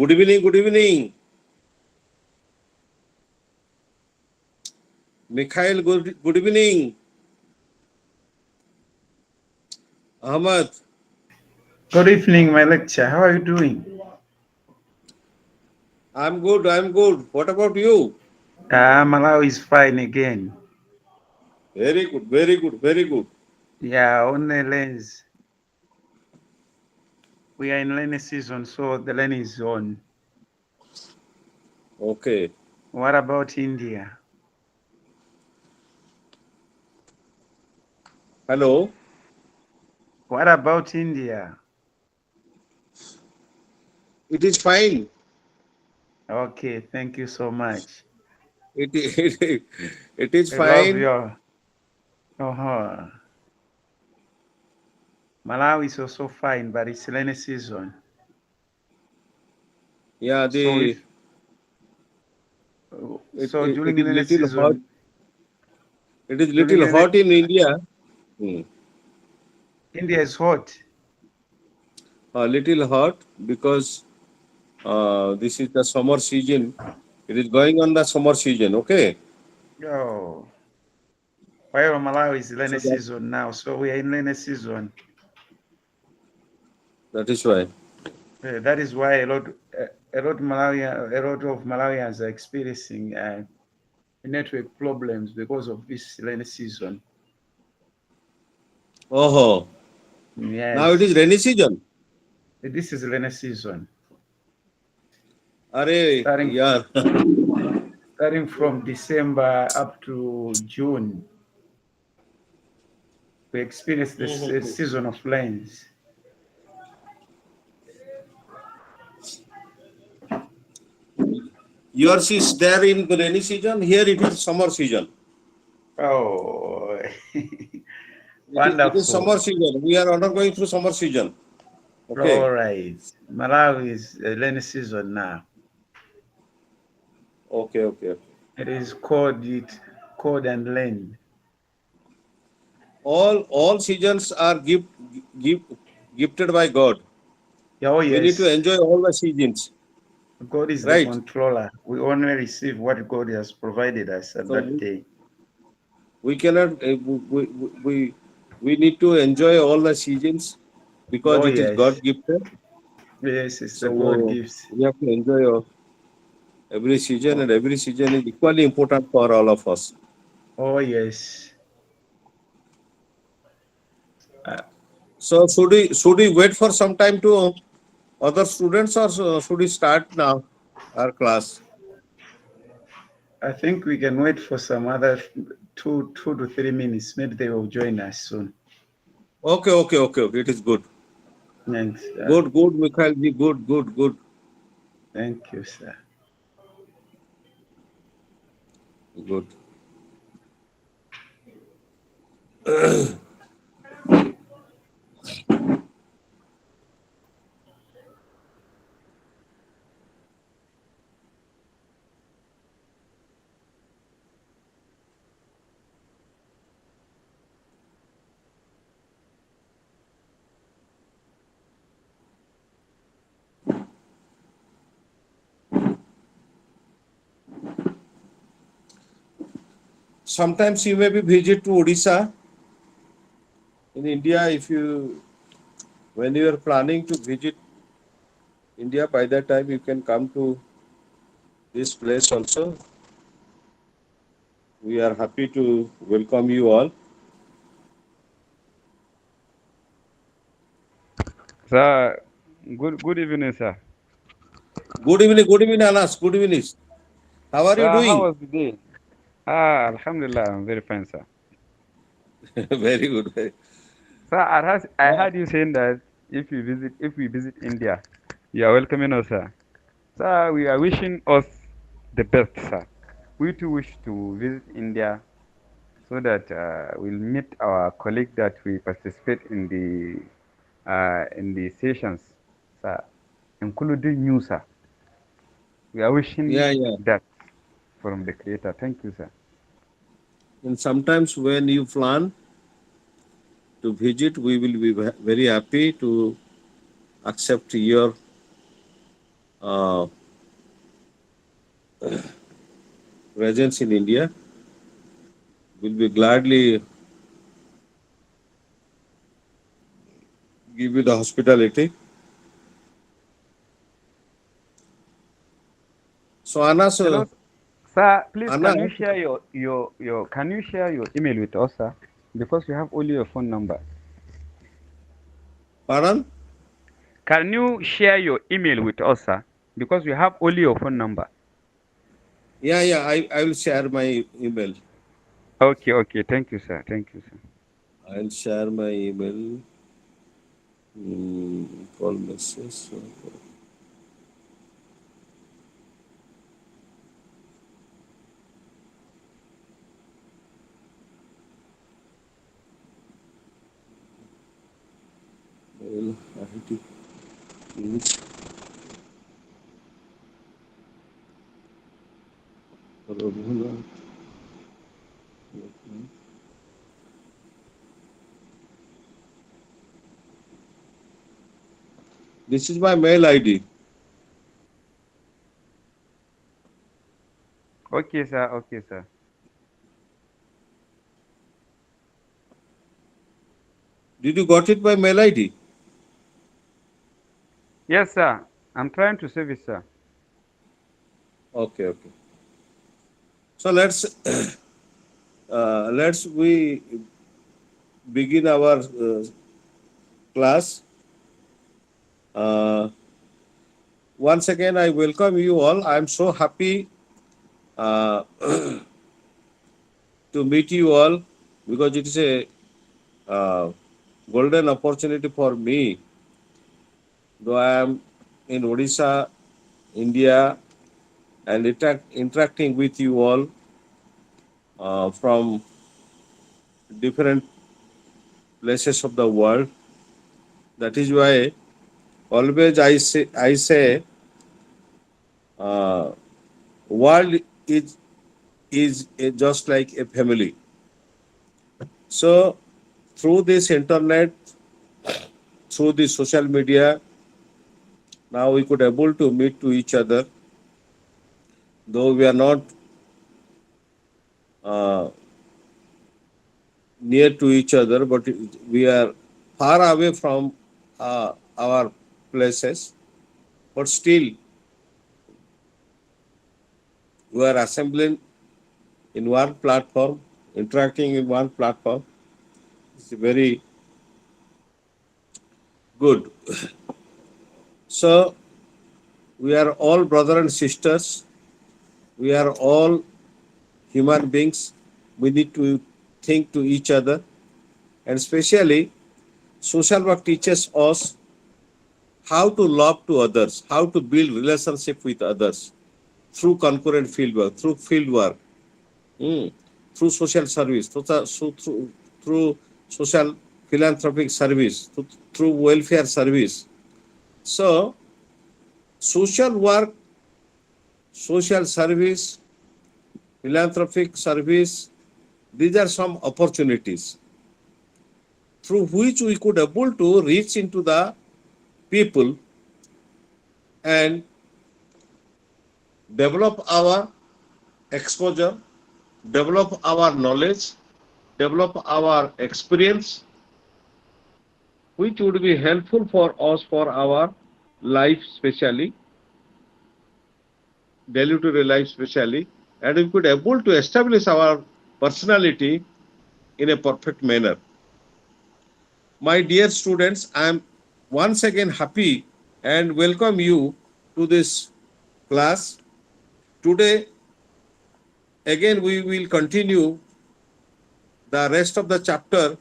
Good evening, good evening. Mikhail, good evening. Ahmad, Good evening, my lecturer. How are you doing? I'm good, I'm good. What about you? Malawi is fine again. Very good, very good, very good. Yeah, on the lens. We are in rainy season, so the rain is on. Okay. What about India? Hello. What about India? It is fine. Okay, thank you so much. It is I love fine. your. Uh-huh. Malawi is also fine, but it's rainy season. Yeah, So the if so it during is rainy little hot. season, It is during little rainy, hot in India. Hmm. India is hot. A little hot because this is the summer season. It is going on the summer season. Okay. Oh, while Malawi is rainy So that season now, so we are in rainy season. that is why. That is why a lot of Malawians are experiencing network problems because of this rainy season. Oh, now it is Yes, rainy season. this is rainy season. Arey, Starting yeah. starting from December up to June, we experience this season of rains. Yours is there in the rainy season. Here it is summer season. Oh, It is wonderful! summer season. We are undergoing through summer season. All Okay. right, Malawi is rainy season now. Okay. Okay. It is cold and rain. All seasons are gift, gifted by God. Oh We need to yes, enjoy all the seasons, God is the right? controller. We only receive what God has provided us at So that day. we cannot we need to enjoy all the seasons because Oh, it is God yes. gifted. Yes, it's the God So gifts. we have to enjoy every season, and every season is equally important for all of us. Oh, yes. Uh, So should we wait for some time to other students, or should we start now our class? I think we can wait for some other 2 to 3 minutes. Maybe they will join us soon. Okay. It is good. And Good, Mikhail ji. Good. thank you, sir. Good. Sometimes you may be visit to Odisha in India. If you when you are planning to visit India, by that time you can come to this place also. We are happy to welcome you all. Sir, good evening, sir. Good evening, Anas. Good evening. How are you Sir, how doing? was the day? Alhamdulillah, I'm very fine, sir. Very good. Sir, I heard you saying that if we visit India, you are welcoming us, sir. Sir, we are wishing us the best, sir. We too wish to visit India so that we'll meet our colleague that we participate in the sessions, sir, including you, sir. We are wishing Yeah. that from the Creator. Thank you, sir. And sometimes when you plan to visit, we will be very happy to accept your uh, presence in India. Will be gladly give you the hospitality. So Anna, Hello, sir. Please, Anna, can you share your can you share your email with us, sir? Because we have only your phone number. pardon? Can you share your email with us, sir? Because we have only your phone number. Yeah, I will share my email. Okay, okay. Thank you, sir. Thank you, sir. I'll share my email. Call message. Mail ID. Raghunath. This is my mail ID. Okay, sir. Okay, sir. Did you got it by mail ID? Yes, sir. I'm trying to save it, sir. Okay, okay. So let's we begin our class. Uh, Once again, I welcome you all. I am so happy uh, to meet you all because it is a uh, golden opportunity for me. Though I am in Odisha, India, and interacting with you all from different places of the world. That is why always I say uh, world is just like a family. So through this internet, through the social media, now we could able to meet to each other, though we are not uh, near to each other, but we are far away from our places. But still, we are assembling in one platform, interacting in one platform. It's very good. So we are all brother and sisters. We are all human beings. We need to think to each other, and especially social work teaches us how to love to others, how to build relationship with others through concurrent fieldwork, through fieldwork, through social service, through social philanthropic service, through welfare service. So, social work, social service, philanthropic service, these are some opportunities through which we could able to reach into the people and develop our exposure, develop our knowledge, develop our experience, which would be helpful for us for our life, specially daily to day life, specially, and we could able to establish our personality in a perfect manner. My dear students, I am once again happy and welcome you to this class. Today, again, we will continue the rest of the chapter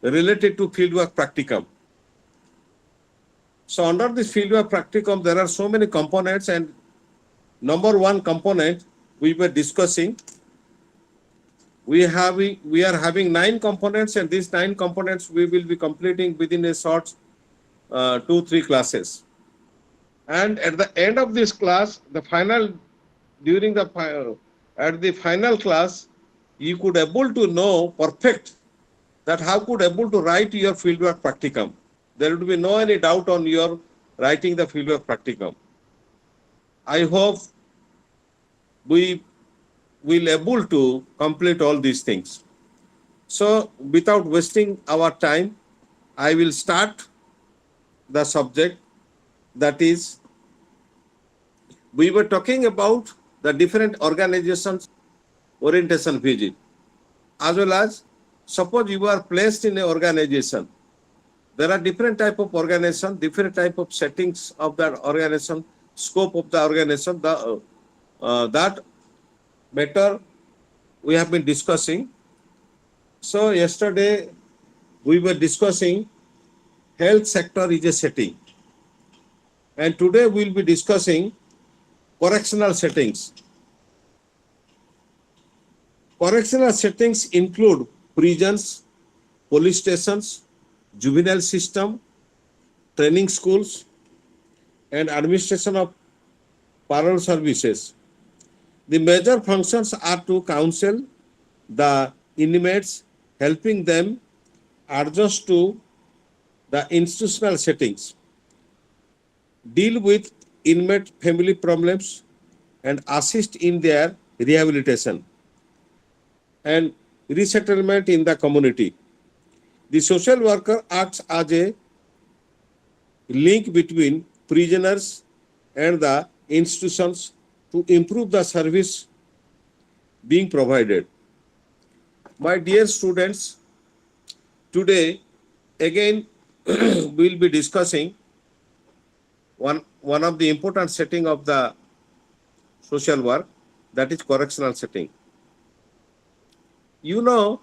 related to fieldwork practicum. So under this fieldwork practicum, there are so many components, and number one component we were discussing, we are having 9 components, and these 9 components we will be completing within a short 2-3 classes. And at the end of this class, the final during the at the final class, you could able to know perfect that how could able to write your fieldwork practicum. There would be no any doubt on your writing the fieldwork practicum. I hope we will able to complete all these things. So without wasting our time, I will start the subject, that is, we were talking about the different organizations orientation visit, as well as suppose you are placed in an organization. There are different type of organization, different type of settings of that organization, scope of the organization. That matter we have been discussing. So yesterday we were discussing health sector is a setting, and today we will be discussing correctional settings. Correctional settings include prisons, police stations, juvenile system, training schools, and administration of parole services. The major functions are to counsel the inmates, helping them adjust to the institutional settings, deal with inmate family problems, and assist in their rehabilitation and resettlement in the community. The social worker acts as a link between prisoners and the institutions to improve the service being provided. My dear students, today again we will be discussing one of the important setting of the social work, that is correctional setting. You know,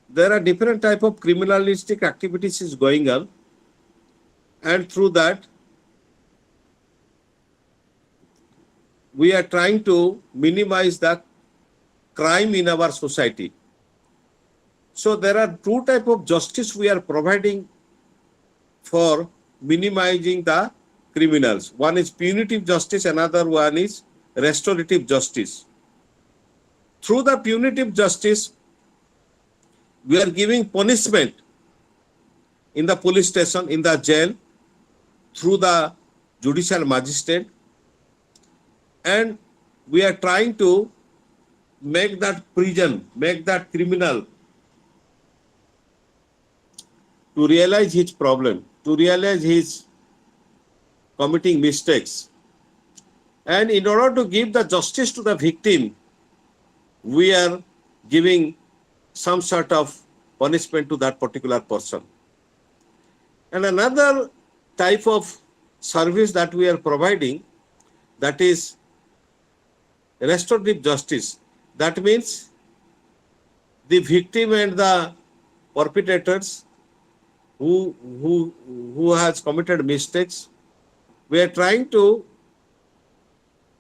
there are different type of criminalistic activities is going on, and through that we are trying to minimize the crime in our society. So there are two type of justice we are providing for minimizing the criminals. One is punitive justice, another one is restorative justice. Through the punitive justice, we are giving punishment in the police station, in the jail, through the judicial magistrate, and we are trying to make that prison, make that criminal to realize his problem, to realize his committing mistakes. And in order to give the justice to the victim, we are giving some sort of punishment to that particular person. And another type of service that we are providing, that is restorative justice. That means the victim and the perpetrators who has committed mistakes, we are trying to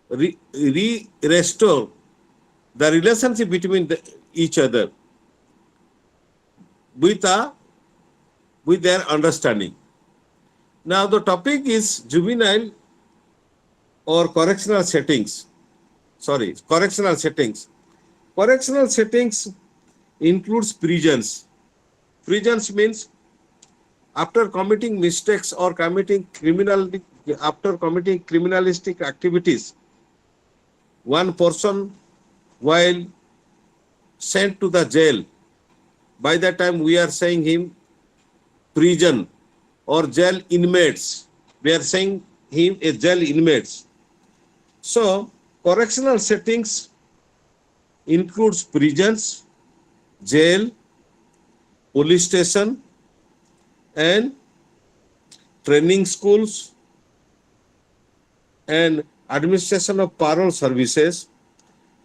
restore the relationship between each other with their understanding. Now the topic is juvenile or correctional settings. Correctional settings. Correctional settings includes prisons. Prisons means after committing mistakes or after committing criminalistic activities, one person while sent to the jail, by that time we are saying him prison or jail inmates. We are saying him a jail inmates. So correctional settings includes prisons, jail, police station, and training schools, and administration of parole services,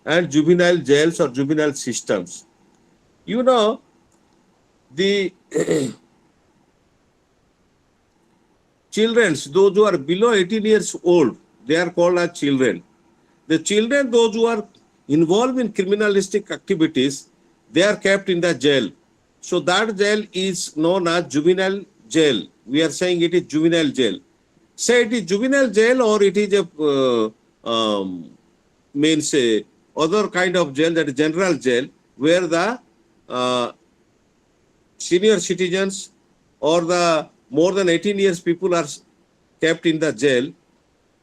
and juvenile jails or juvenile systems. You know, the children, those who are below 18 years old, they are called as children. The children, those who are involved in criminalistic activities, they are kept in the jail. So that jail is known as juvenile jail. We are saying it is juvenile jail. Say it is juvenile jail or it is a means a other kind of jail, that is general jail, where the senior citizens or the more than 18 years people are kept in the jail.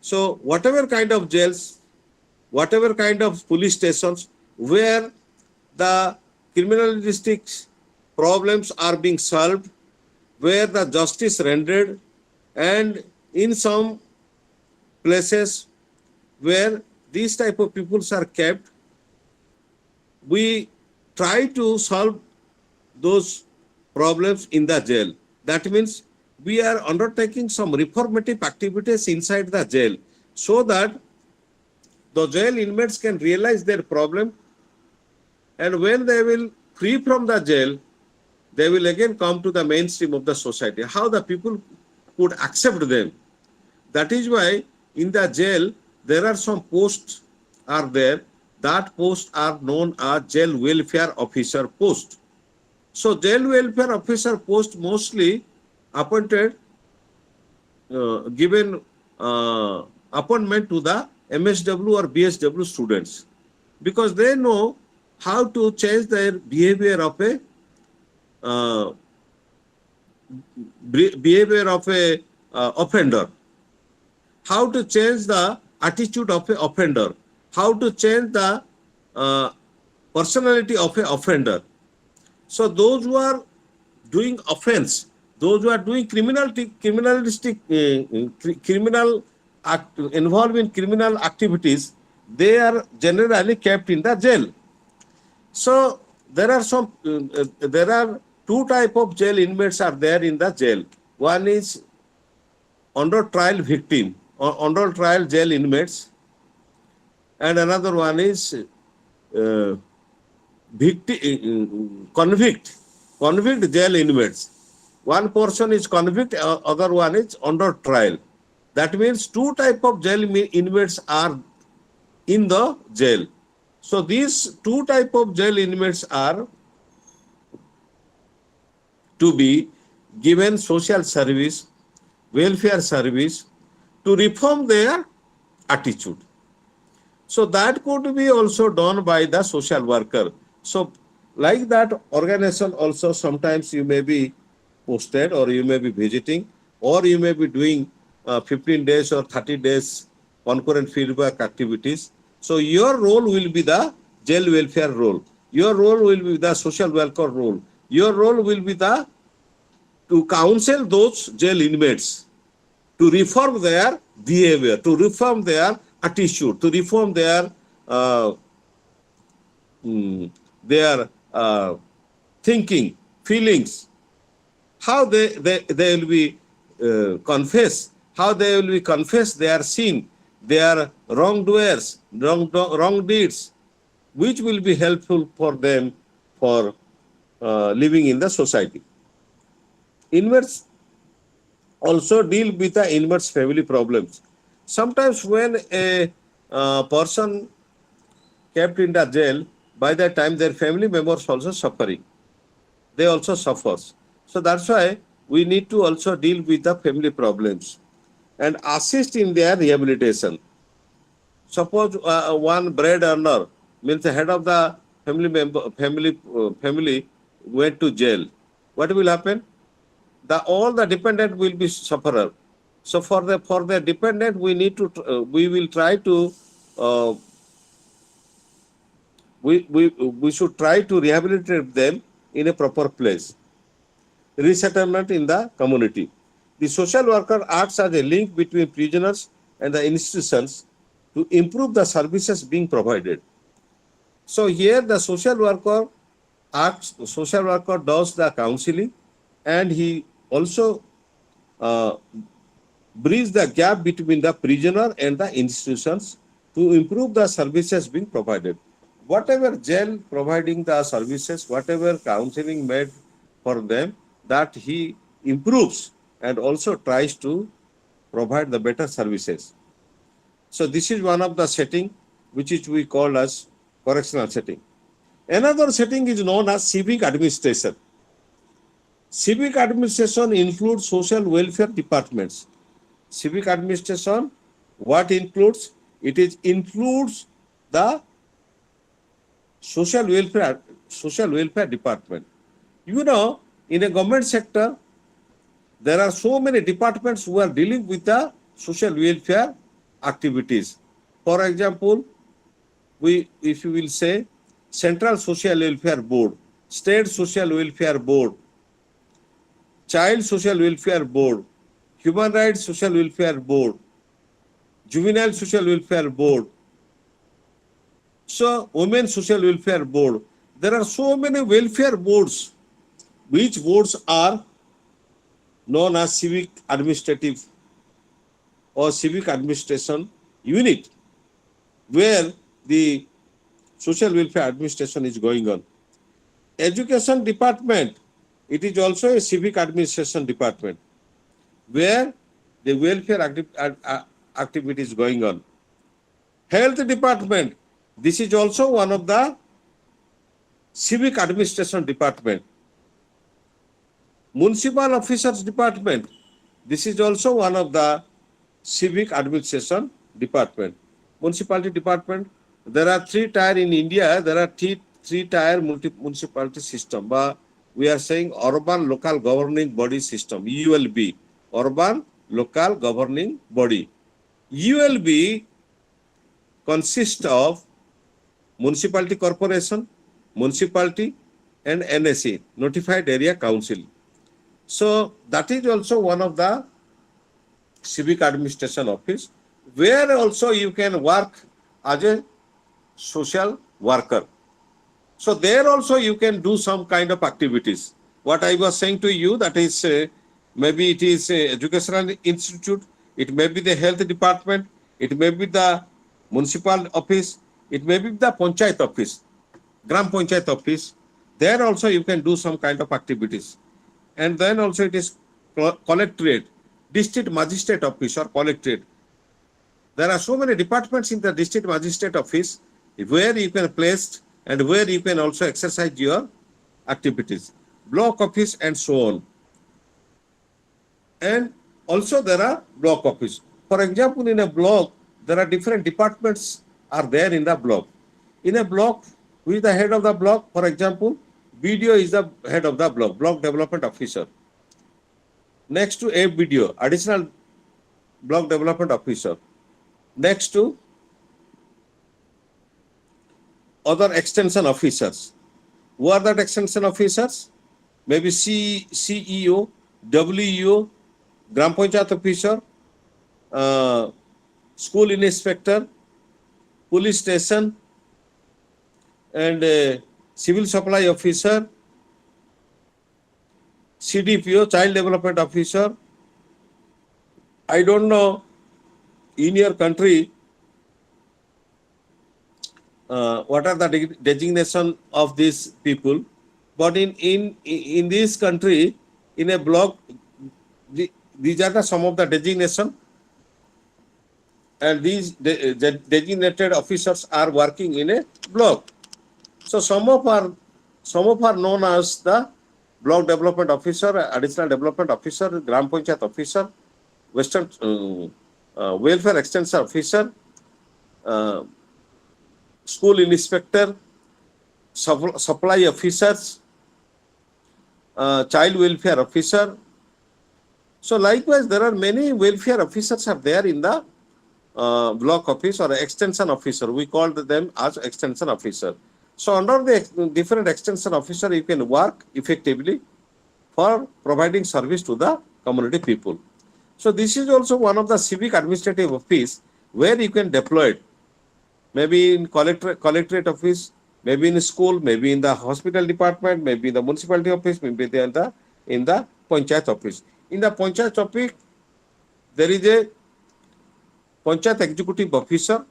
So whatever kind of jails, whatever kind of police stations where the criminalistic problems are being solved, where the justice rendered, and in some places where these type of peoples are kept, we try to solve those problems in the jail. That means we are undertaking some reformative activities inside the jail so that the jail inmates can realize their problem, and when they will free from the jail, they will again come to the mainstream of the society. How the people could accept them. That is why in the jail there are some posts are there. That posts are known as jail welfare officer post. So jail welfare officer post mostly appointed, given appointment to the MSW or BSW students, because they know how to change their behavior of a uh, offender, how to change the attitude of a offender, how to change the uh, personality of a offender. So those who are doing offense, those who are doing criminal act, involved in criminal activities, they are generally kept in the jail. So there are two type of jail inmates are there in the jail. One is under trial victim or under trial jail inmates, and another one is uh, convict jail inmates. One person is convict, other one is under trial. That means two type of jail inmates are in the jail. So these two type of jail inmates are to be given social service, welfare service, to reform their attitude. So that could be also done by the social worker. So like that organization also, sometimes you may be posted or you may be visiting or you may be doing 15 days or 30 days concurrent feedback activities. So your role will be the jail welfare role. Your role will be the social welfare role. Your role will be the to counsel those jail inmates to reform their behavior, to reform their attitude, to reform uh, their thinking, feelings, how they will be confess, how they will be confess their sin, their wrongdoers, wrong deeds, which will be helpful for them for living in the society. Inmates also deal with the inmates' family problems. Sometimes when a person kept in the jail, by that time their family members also suffering. They also suffers. So that's why we need to also deal with the family problems and assist in their rehabilitation. Suppose one bread earner, means the head of the family went to jail. What will happen? All the dependent will be sufferer. So for the dependent, we will try to uh, we should try to rehabilitate them in a proper place. Resettlement in the community. The social worker acts as a link between prisoners and the institutions to improve the services being provided. So here the social worker does the counseling, and he also uh, bridge the gap between the prisoner and the institutions to improve the services being provided. Whatever jail providing the services, whatever counseling made for them, that he improves and also tries to provide the better services. So this is one of the setting which is we call as correctional setting. Another setting is known as civic administration. Civic administration includes social welfare departments. Civic administration, what includes? Includes the social welfare department. You know, in a government sector, there are so many departments who are dealing with the social welfare activities. For example, if you will say, Central Social Welfare Board, State Social Welfare Board, Child Social Welfare Board, Human Rights Social Welfare Board, Juvenile Social Welfare Board, so Women Social Welfare Board. There are so many welfare boards, which boards are known as civic administrative or civic administration unit, where the social welfare administration is going on. Education department, it is also a civic administration department, where the welfare activity is going on. Health department, this is also one of the civic administration department. Municipal officers department, this is also one of the civic administration department. Municipality department, there are three-tier in India, there are three-tier municipality system, but we are saying urban local governing body system, ULB, urban local governing body. ULB consists of municipality corporation, municipality, and NSA, notified area council. So that is also one of the civic administration office, where also you can work as a social worker. So there also you can do some kind of activities. What I was saying to you, that is maybe it is a educational institute, it may be the health department, it may be the municipal office, it may be the panchayat office, gram panchayat office. There also you can do some kind of activities. And then also it is collectorate, district magistrate office or collectorate. There are so many departments in the district magistrate office where you can place and where you can also exercise your activities. Block office and so on. And also there are block office. For example, in a block, there are different departments are there in the block. In a block, who is the head of the block? For example, BDO is the head of the block, block development officer. Next to a BDO, additional block development officer. Next to other extension officers. Who are that extension officers? Maybe CEO, WEO, Gram Panchayat officer, school inspector, police station, and civil supply officer, CDPO, child development officer. I don't know in your country what are the designation of these people, but in this country, in a block, these are some of the designation, and these designated officers are working in a block. So some of are known as the block development officer, additional development officer, gram panchayat officer, western welfare extension officer, school inspector, supply officers, child welfare officer. So likewise, there are many welfare officers are there in the block office or extension officer. We called them as extension officer. So under the different extension officer, you can work effectively for providing service to the community people. So this is also one of the civic administrative office where you can deploy it. Maybe in collectorate office, maybe in school, maybe in the hospital department, maybe in the municipality office, maybe in the panchayat office. In the panchayat office, there is a panchayat executive officer,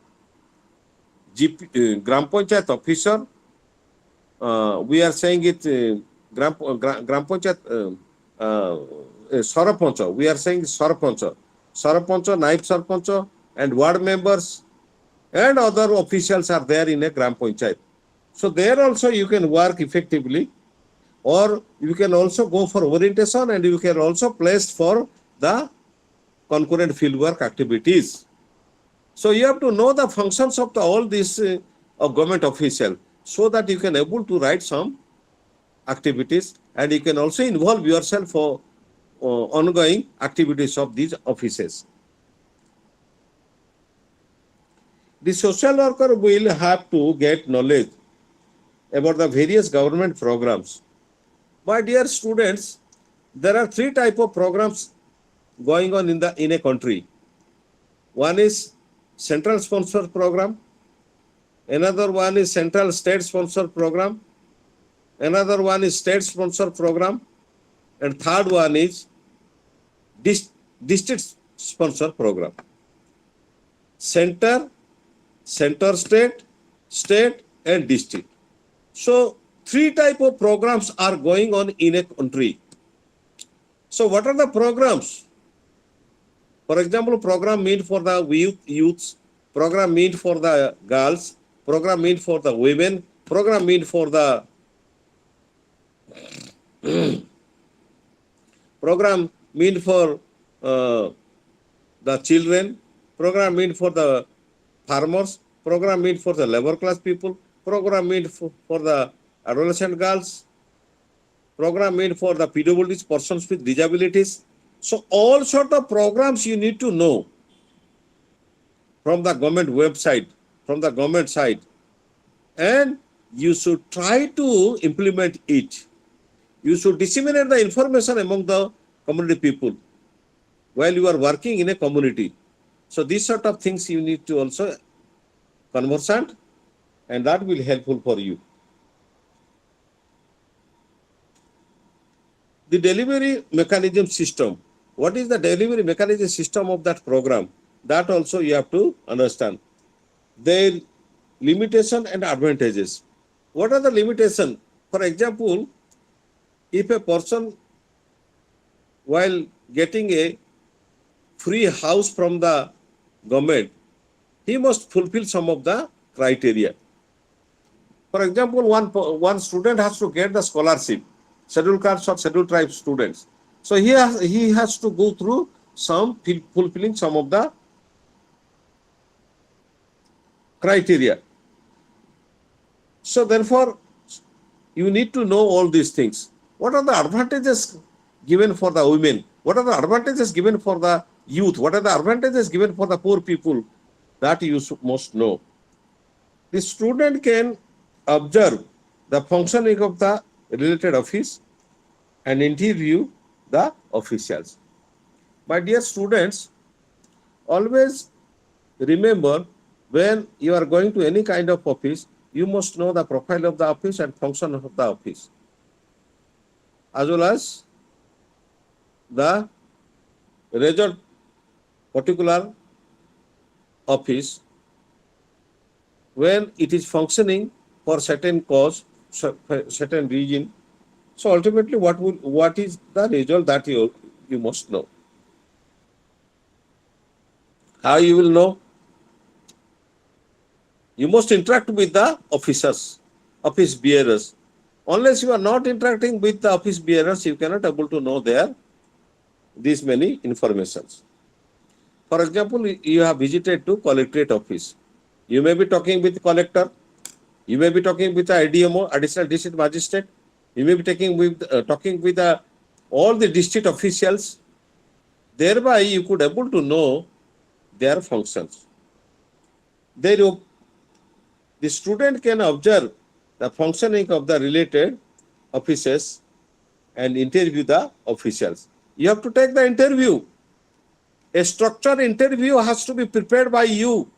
gram panchayat officer. We are saying it gram panchayat sarpancha. We are saying sarpancha, naib sarpancha, and ward members and other officials are there in a gram panchayat. So there also you can work effectively, or you can also go for orientation, and you can also place for the concurrent fieldwork activities. So you have to know the functions of all these government official, so that you can able to write some activities, and you can also involve yourself for ongoing activities of these offices. The social worker will have to get knowledge about the various government programs. My dear students, there are three type of programs going on in a country. One is central sponsor program, another one is central state sponsor program, another one is state sponsor program, and third one is district sponsor program. Center, center state, state and district. So three type of programs are going on in a country. So what are the programs? For example, program meant for the youths, program meant for the girls, program meant for the women, program meant for the program meant for the children, program meant for the farmers, program meant for the labor class people, program meant for the adolescent girls, program meant for the PWDs, persons with disabilities. So all sort of programs you need to know from the government website, from the government side, and you should try to implement it. You should disseminate the information among the community people while you are working in a community. So these sort of things you need to also conversant, and that will helpful for you. The delivery mechanism system. What is the delivery mechanism system of that program? That also you have to understand. Their limitation and advantages. What are the limitation? For example, if a person while getting a free house from the government, he must fulfill some of the criteria. For example, one student has to get the scholarship, scheduled castes or scheduled tribe students. So he has to go through some fulfilling some of the criteria. So therefore, you need to know all these things. What are the advantages given for the women? What are the advantages given for the youth? What are the advantages given for the poor people? That you must know. The student can observe the functioning of the related office and interview the officials. My dear students, always remember when you are going to any kind of office, you must know the profile of the office and function of the office, as well as the result particular office when it is functioning for certain cause, certain region. So ultimately, what is the result that you must know? How you will know? You must interact with the officers, office bearers. Unless you are not interacting with the office bearers, you cannot able to know these many informations. For example, you have visited to collectorate office. You may be talking with collector. You may be talking with the IDMO, additional district magistrate. You may be talking with all the district officials. Thereby, you could able to know their functions. The student can observe the functioning of the related offices and interview the officials. You have to take the interview. A structured interview has to be prepared by you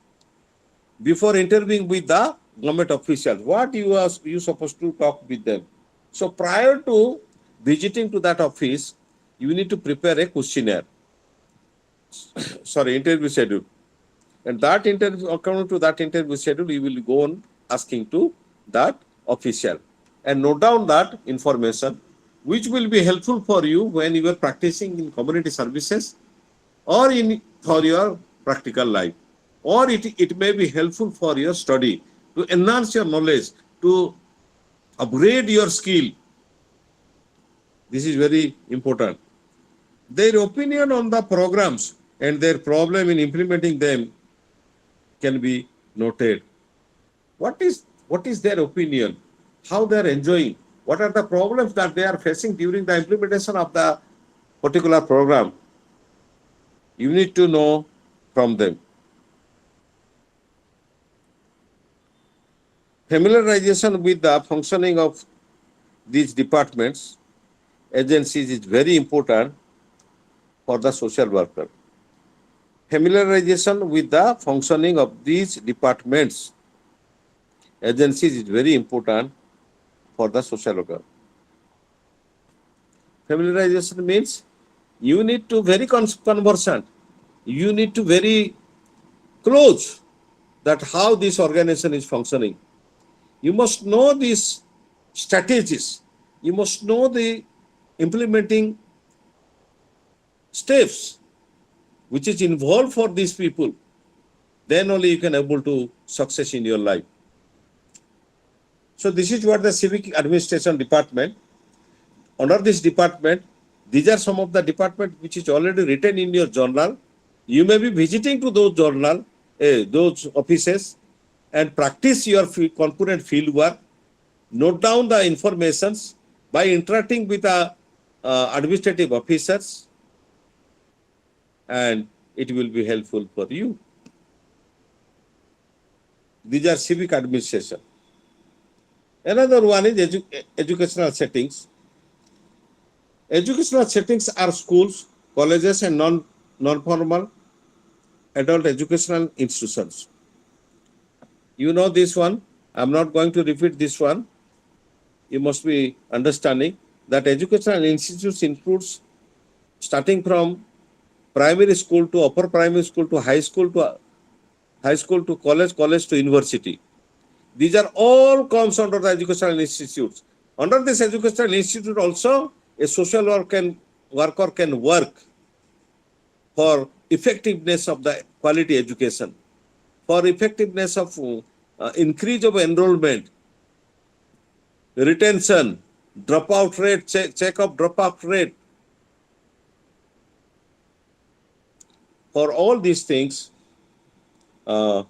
before interviewing with the government officials. What you supposed to talk with them. So prior to visiting to that office, you need to prepare a questionnaire. Interview schedule. And that interview, according to that interview schedule, you will go on asking to that official and note down that information, which will be helpful for you when you are practicing in community services or for your practical life, or it may be helpful for your study to enhance your knowledge, to upgrade your skill. This is very important. Their opinion on the programs and their problem in implementing them can be noted. What is their opinion? How they are enjoying? What are the problems that they are facing during the implementation of the particular program? You need to know from them. Familiarization with the functioning of these departments, agencies is very important for the social worker. Familiarization with the functioning of these departments, agencies is very important for the social worker. Familiarization means you need to very conversant, you need to very close that how this organization is functioning. You must know these strategies. You must know the implementing steps which is involved for these people. Then only you can able to success in your life. So this is what the civic administration department. Under this department, these are some of the department which is already written in your journal. You may be visiting to those journal, those offices, and practice your component field work. Note down the informations by interacting with the administrative officers, and it will be helpful for you. These are civic administration. Another one is educational settings. Educational settings are schools, colleges, and non-formal adult educational institutions. You know this one. I'm not going to repeat this one. You must be understanding that educational institutes includes starting from primary school to upper primary school to high school to college, college to university. These are all comes under the educational institutes. Under this educational institute also, a social worker can work for effectiveness of the quality education, for effectiveness of increase of enrollment, retention, dropout rate, check of dropout rate. For all these things, the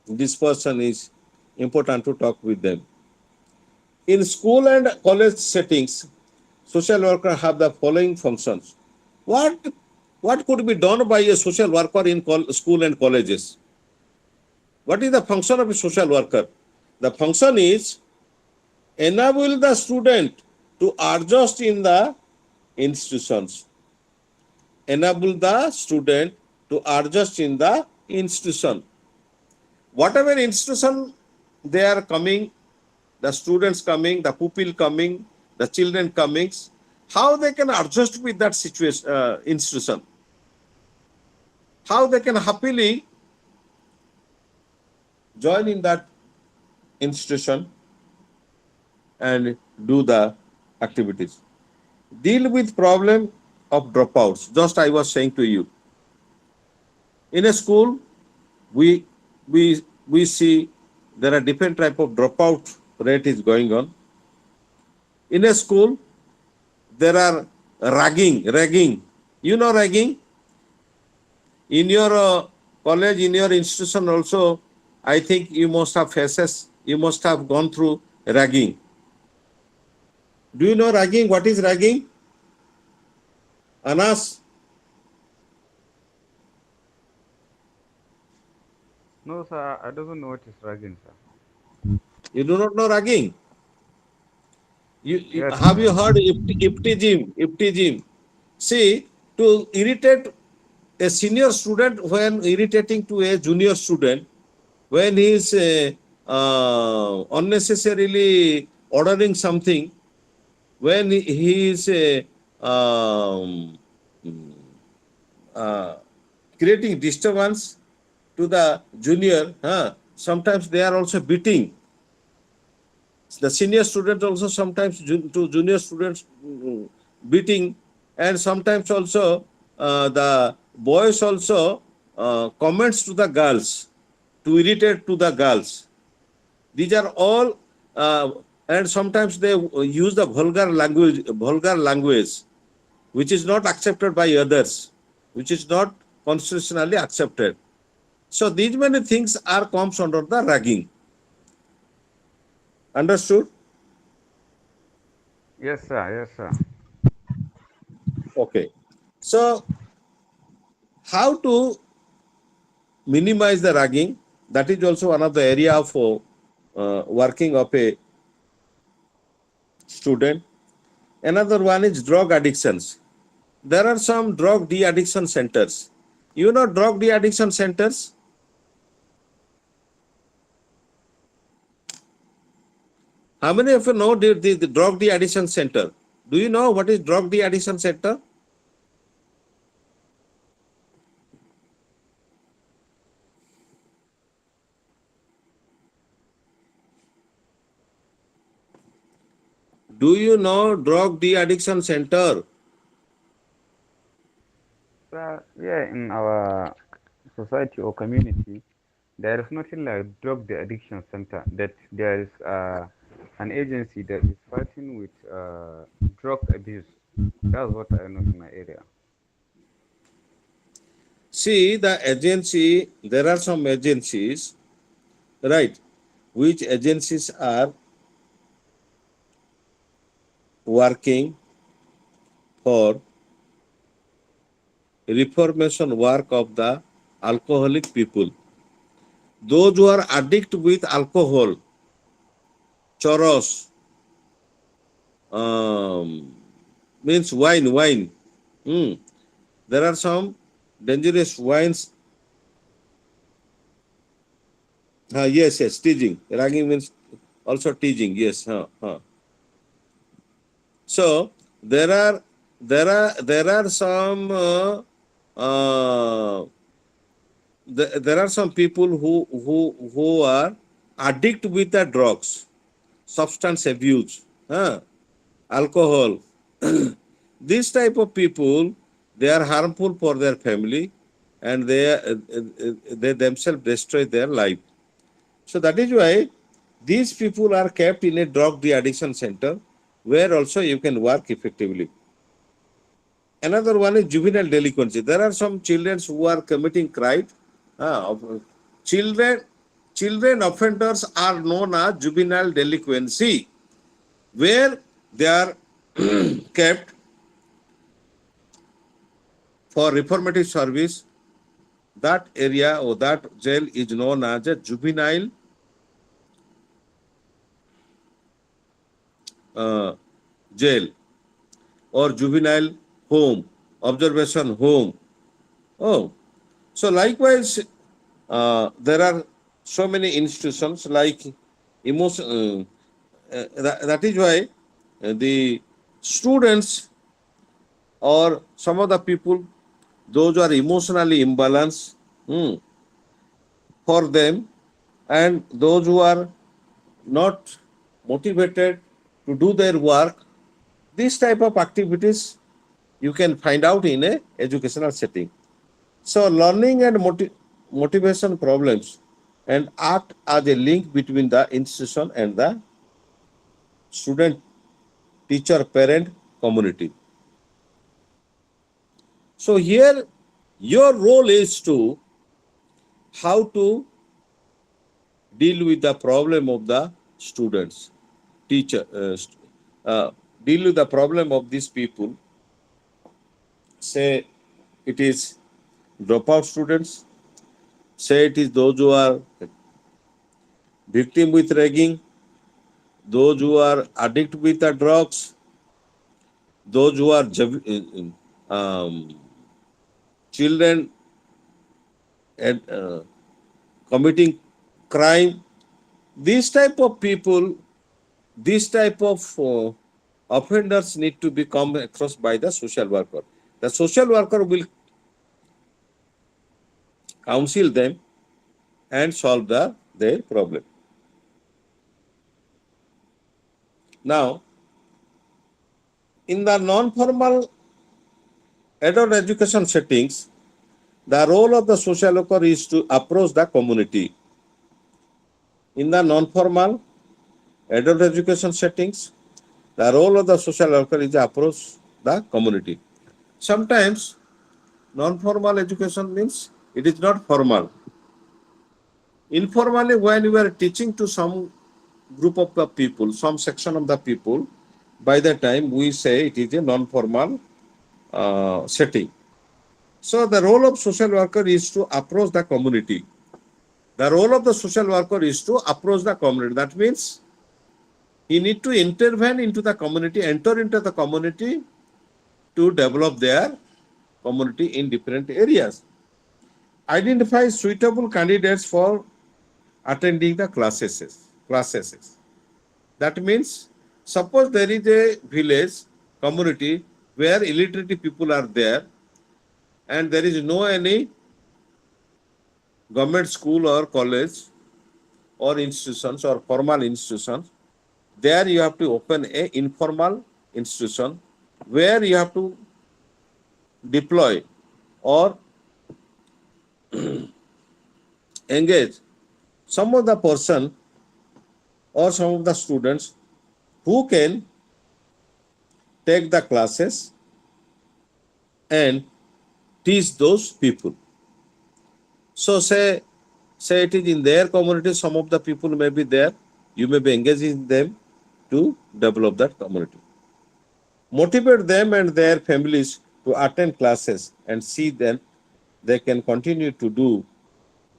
this person is important to talk with them. In school and college settings, social worker have the following functions. What what could be done by a social worker in school and colleges? What is the function of a social worker? The function is enable the student to adjust in the institutions. Enable the student to adjust in the institution. Whatever institution they are coming, the students coming, the pupil coming, the children coming, how they can adjust with that situation, institution, how they can happily join in that institution and do the activities. Deal with problem of dropouts. Just I was saying to you, in a school, we we see there are different type of dropout rate is going on. In a school, there are ragging. You know ragging? In your college, in your institution also, I think you must have faces, you must have gone through ragging. Do you know ragging? What is ragging? Anas? No, sir, I don't know what is ragging, sir. You do not know ragging? Yes, Have you sir. heard iptism? Iptism. See, to irritate a senior student when irritating to a junior student, when he is unnecessarily ordering something, when he is um, uh, creating disturbance to the junior, sometimes they are also beating. The senior students also sometimes to junior students beating, and sometimes also the boys also comments to the girls to irritate to the girls. These are all, and sometimes they use the vulgar language, which is not accepted by others, which is not constitutionally accepted. So these many things are comes under the ragging. Understood? Yes, sir. Yes, sir. Okay. So how to minimize the ragging. That is also one of the area of working of a student. Another one is drug addictions. There are some drug de-addiction centers. You know drug de-addiction centers? How many of you know the drug de-addiction center? Do you know what is drug de-addiction center? Do you know drug de-addiction center? Yeah, in our society or community, there is nothing like drug addiction center. That there is an agency that is fighting with drug abuse. That's what I know in my area. See, the agency, there are some agencies, right, which agencies are working for reformation work of the alcoholic people. Those who are addicted with alcohol, choros, means wine. There are some dangerous wines. Yes, teasing. Ragging means also teasing. Yes. So there are some there are some people who are addicted with the drugs, substance abuse, alcohol. This type of people, they are harmful for their family, and they themselves destroy their life. So that is why these people are kept in a drug de-addiction center, where also you can work effectively. Another one is juvenile delinquency. There are some children who are committing crime. Children, children offenders are known as juvenile delinquency, where they are kept for reformative service. That area or that jail is known as a juvenile jail or juvenile home, observation home. Oh, so likewise, there are so many institutions like emotion. That is why the students or some of the people, those who are emotionally imbalanced, for them, and those who are not motivated to do their work, this type of activities you can find out in a educational setting. So learning and motivation problems and act as a link between the institution and the student, teacher, parent, community. So here your role is to how to deal with the problem of the students, teacher, deal with the problem of these people. Say it is dropout students, say it is those who are victim with ragging, those who are addicted with the drugs, those who are children and committing crime. These type of people, these type of offenders need to be come across by the social worker. The social worker will counsel them and solve their problem. Now, in the non-formal adult education settings, the role of the social worker is to approach the community. In the non-formal adult education settings, the role of the social worker is to approach the community. Sometimes non-formal education means it is not formal. Informally, when you are teaching to some group of the people, some section of the people, by the time we say it is a non-formal setting. So the role of social worker is to approach the community. The role of the social worker is to approach the community. That means he need to intervene into the community, enter into the community to develop their community in different areas. Identify suitable candidates for attending the classes. That means suppose there is a village community where illiterate people are there and there is no any government school or college or institutions or formal institutions. There you have to open a informal institution where you have to deploy or engage some of the person or some of the students who can take the classes and teach those people. So say it is in their community, some of the people may be there, you may be engaging them to develop that community. Motivate them and their families to attend classes and see them they can continue to do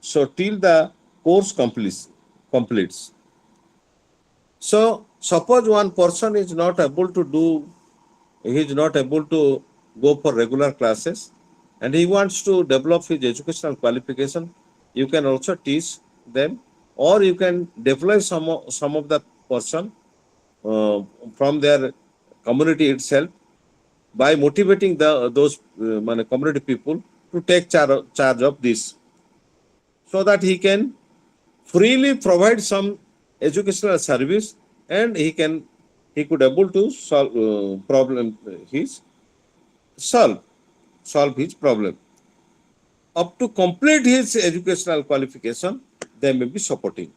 so till the course completes. So suppose one person is not able to do, he is not able to go for regular classes and he wants to develop his educational qualification, you can also teach them or you can deploy some of the person from their community itself by motivating those community people to take charge of this so that he can freely provide some educational service and he could able to solve solve his problem up to complete his educational qualification. They may be supporting.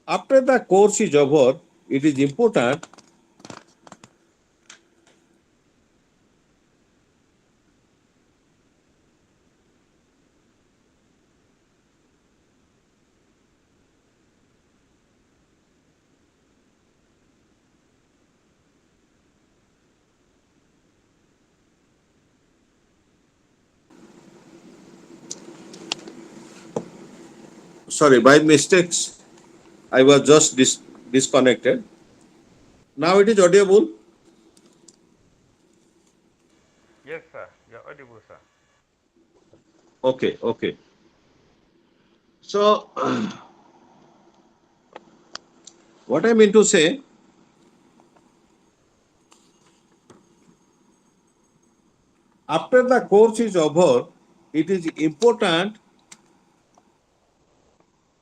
After the course is over, it is important sorry, by mistakes I was just disconnected. Now it is audible. Yes, sir. You're audible, sir. Okay. So what I mean to say, after the course is over, it is important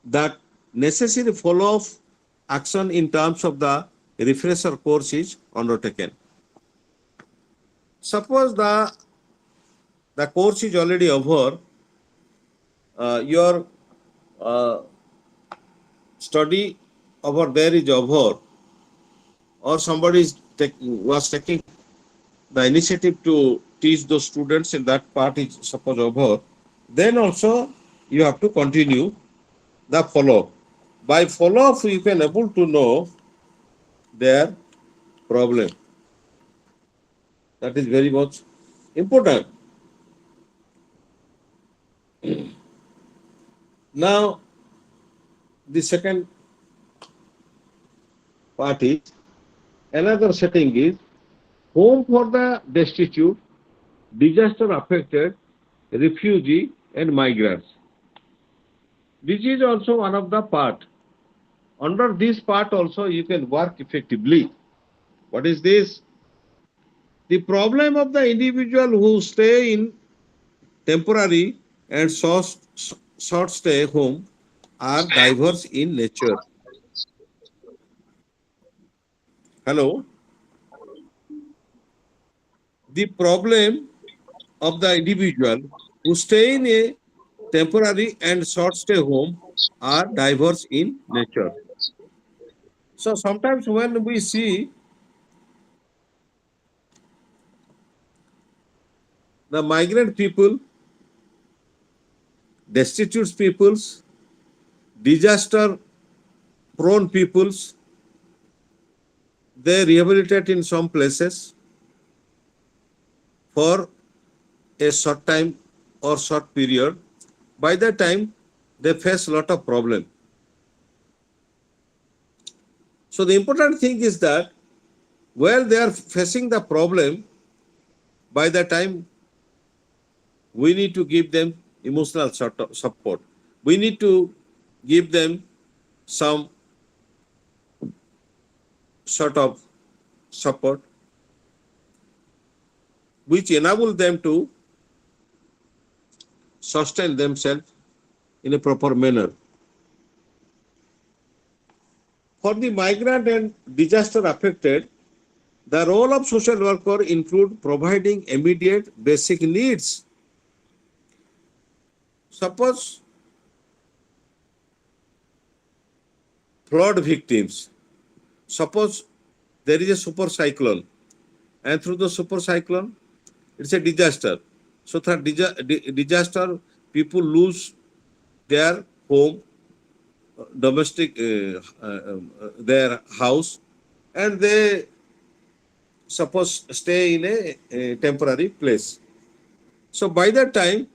that necessary follow-up action in terms of the refresher course is undertaken. Suppose the course is already over, your study over there is over, or somebody was taking the initiative to teach those students and that part is suppose over, then also you have to continue the follow-up. By follow-up, you can able to know their problem. That is very much important. Now, the second part is another setting is home for the destitute, disaster affected, refugee and migrants. This is also one of the part. Under this part also you can work effectively. What is this? The problem of the individual who stay in temporary and short stay home are diverse in nature. Hello? The problem of the individual who stay in a temporary and short stay home are diverse in nature. So sometimes when we see the migrant people, destitute peoples, disaster prone peoples, they rehabilitate in some places for a short time or short period, by that time they face a lot of problem. So the important thing is that while they are facing the problem, by the time we need to give them emotional support. We need to give them some sort of support which enable them to sustain themselves in a proper manner. For the migrant and disaster affected, the role of social worker include providing immediate basic needs. Suppose flood victims, suppose there is a super cyclone, and through the super cyclone, it's a disaster. So through disaster, people lose their home, domestic, their house, and they suppose stay in a temporary place. So by that time,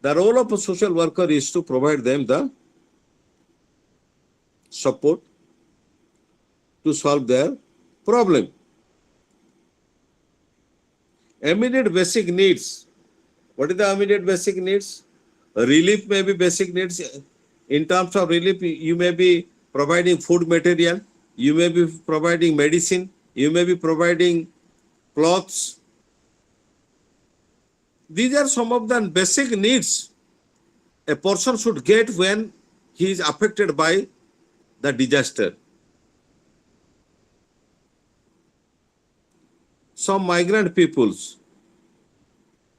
the role of a social worker is to provide them the support to solve their problem. Immediate basic needs. What is the immediate basic needs? Relief may be basic needs. In terms of relief, you may be providing food material, you may be providing medicine, you may be providing clothes. These are some of the basic needs a person should get when he is affected by the disaster. Some migrant peoples,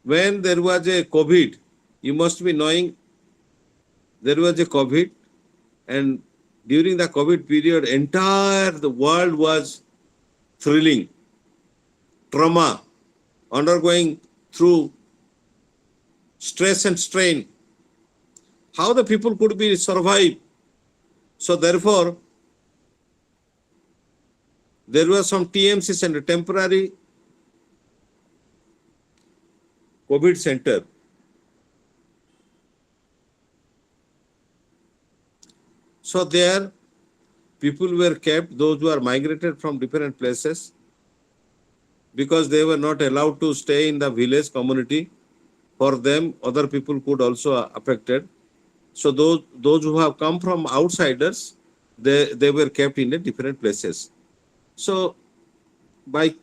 when there was a COVID, you must be knowing there was a COVID, and during the COVID period, entire the world was thrilling, trauma, undergoing through stress and strain. How the people could be survive? So therefore, there were some TMCs and a temporary COVID center. So there, people were kept, those who are migrated from different places, because they were not allowed to stay in the village community. For them, other people could also affected. So those who have come from outsiders, they were kept in the different places. So by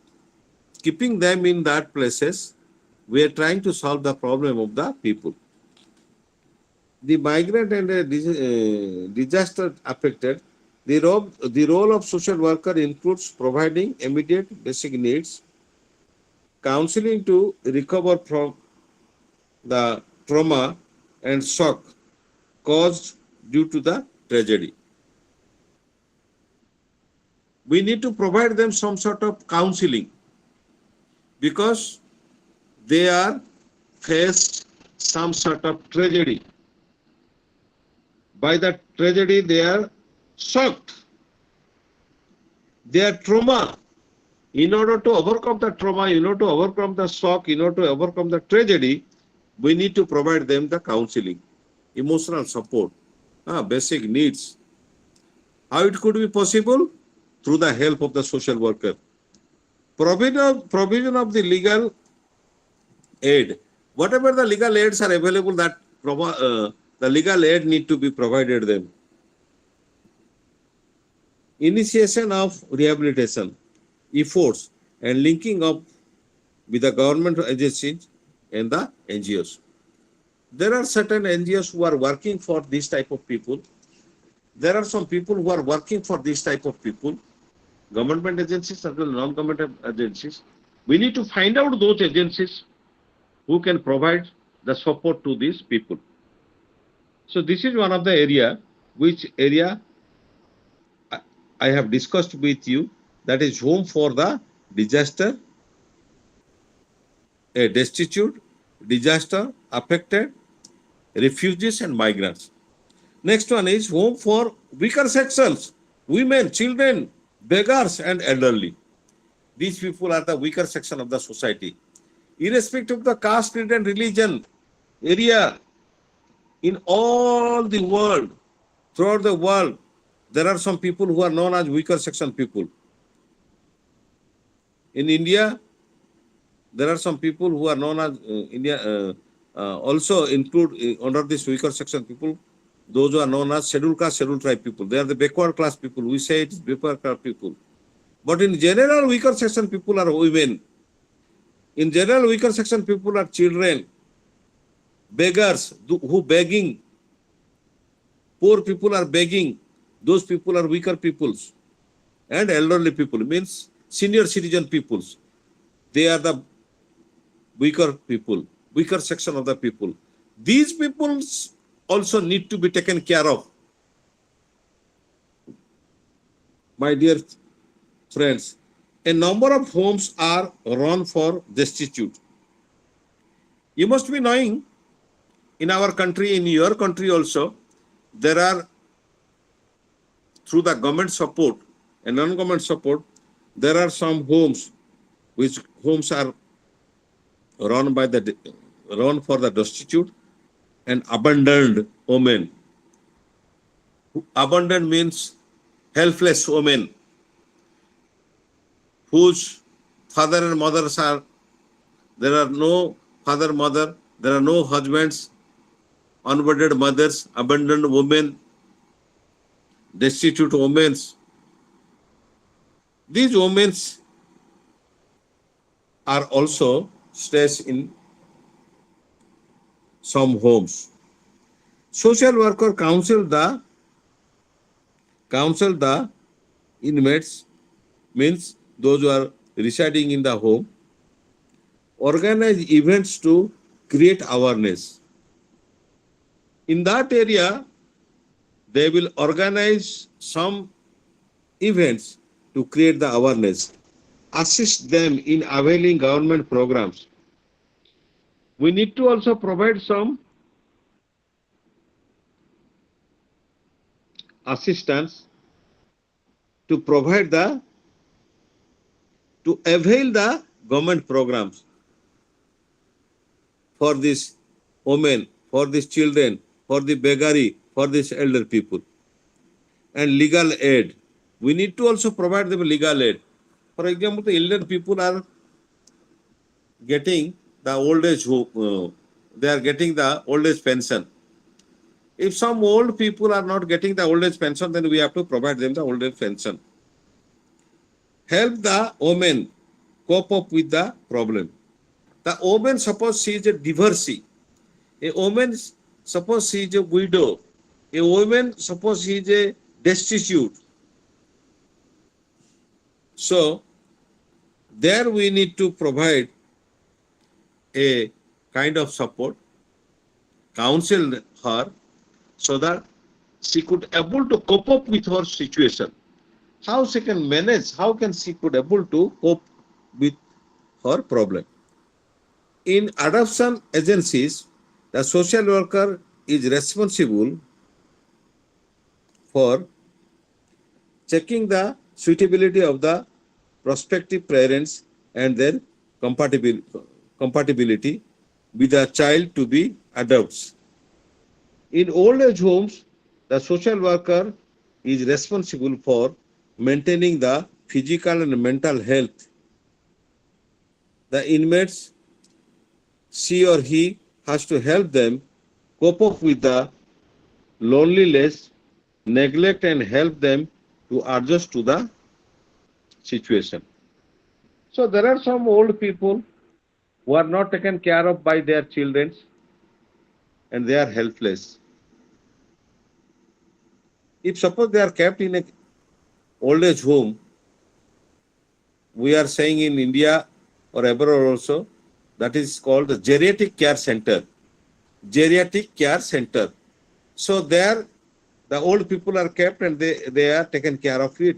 keeping them in that places, we are trying to solve the problem of the people. The migrant and disaster affected, the role of social worker includes providing immediate basic needs, counseling to recover from the trauma and shock caused due to the tragedy. We need to provide them some sort of counseling because they are faced some sort of tragedy. By that tragedy, they are shocked. Their trauma. In order to overcome the trauma, in order to overcome the shock, in order to overcome the tragedy, we need to provide them the counseling, emotional support, basic needs. How it could be possible? Through the help of the social worker. Provision of the legal aid. Whatever the legal aids are available, that the legal aid need to be provided them. Initiation of rehabilitation efforts and linking up with the government agencies and the NGOs. There are certain NGOs who are working for this type of people. There are some people who are working for this type of people, government agencies as well as non-government agencies. We need to find out those agencies who can provide the support to these people. So this is one of the area, which area I have discussed with you, that is home for the disaster, destitute, disaster affected, refugees and migrants. Next one is home for weaker sections, women, children, beggars and elderly. These people are the weaker section of the society. irrespective of the caste, creed, and religion, area, in all the world, throughout the world, there are some people who are known as weaker section people. In India, there are some people who are known as also include under this weaker section people, those who are known as scheduled caste, scheduled tribe people. They are the backward class people. We say it is backward class people. But in general, weaker section people are women. In general, weaker section people are children, beggars who begging. Poor people are begging. Those people are weaker peoples. And elderly people means senior citizen peoples. They are the weaker people, weaker section of the people. These people also need to be taken care of. My dear friends, a number of homes are run for destitute. You must be knowing, in our country, in your country also, there are, through the government support and non-government support, there are some homes which homes are run for the destitute and abandoned women. Abandoned means helpless women whose father and mothers are, there are no father, mother, there are no husbands, unwedded mothers, abandoned women, destitute women. These women are also stays in some homes. Social worker counsel the inmates, means those who are residing in the home, organize events to create awareness. In that area, they will organize some events to create the awareness, assist them in availing government programs. We need to also provide some assistance to avail the government programs for these women, for these children, for the beggary, for these elder people. And legal aid. We need to also provide them legal aid. For example, the elder people are getting the old age, they are getting the old age pension. If some old people are not getting the old age pension, then we have to provide them the old age pension. Help the women cope up with the problem. The woman, suppose she is a divorcee. A woman, suppose she is a widow. A woman, suppose she is a destitute. So, there we need to provide a kind of support, counsel her, so that she could able to cope up with her situation. How she can manage, how can she could able to cope with her problem. In adoption agencies, the social worker is responsible for checking the suitability of the prospective parents and their compatibility with the child to be adopted. In old age homes, the social worker is responsible for maintaining the physical and mental health. The inmates, she or he has to help them cope up with the loneliness, neglect, and help them to adjust to the situation. So there are some old people who are not taken care of by their children and they are helpless. If suppose they are kept in a old age home, we are saying in India or abroad also, that is called the geriatric care center. Geriatric care center. So there the old people are kept and they are taken care of it.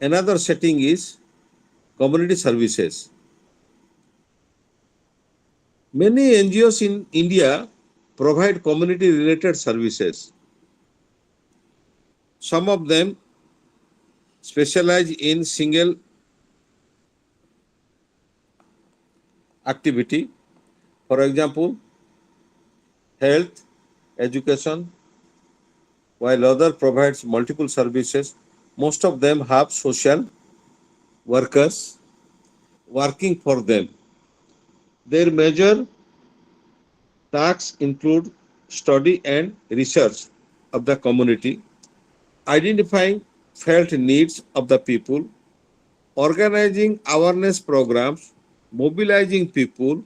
Another setting is community services. Many NGOs in India provide community related services. Some of them specialize in single activity. For example, health, education, while other provides multiple services. Most of them have social workers working for them. Their major tasks include study and research of the community, identifying felt needs of the people, organizing awareness programs, mobilizing people,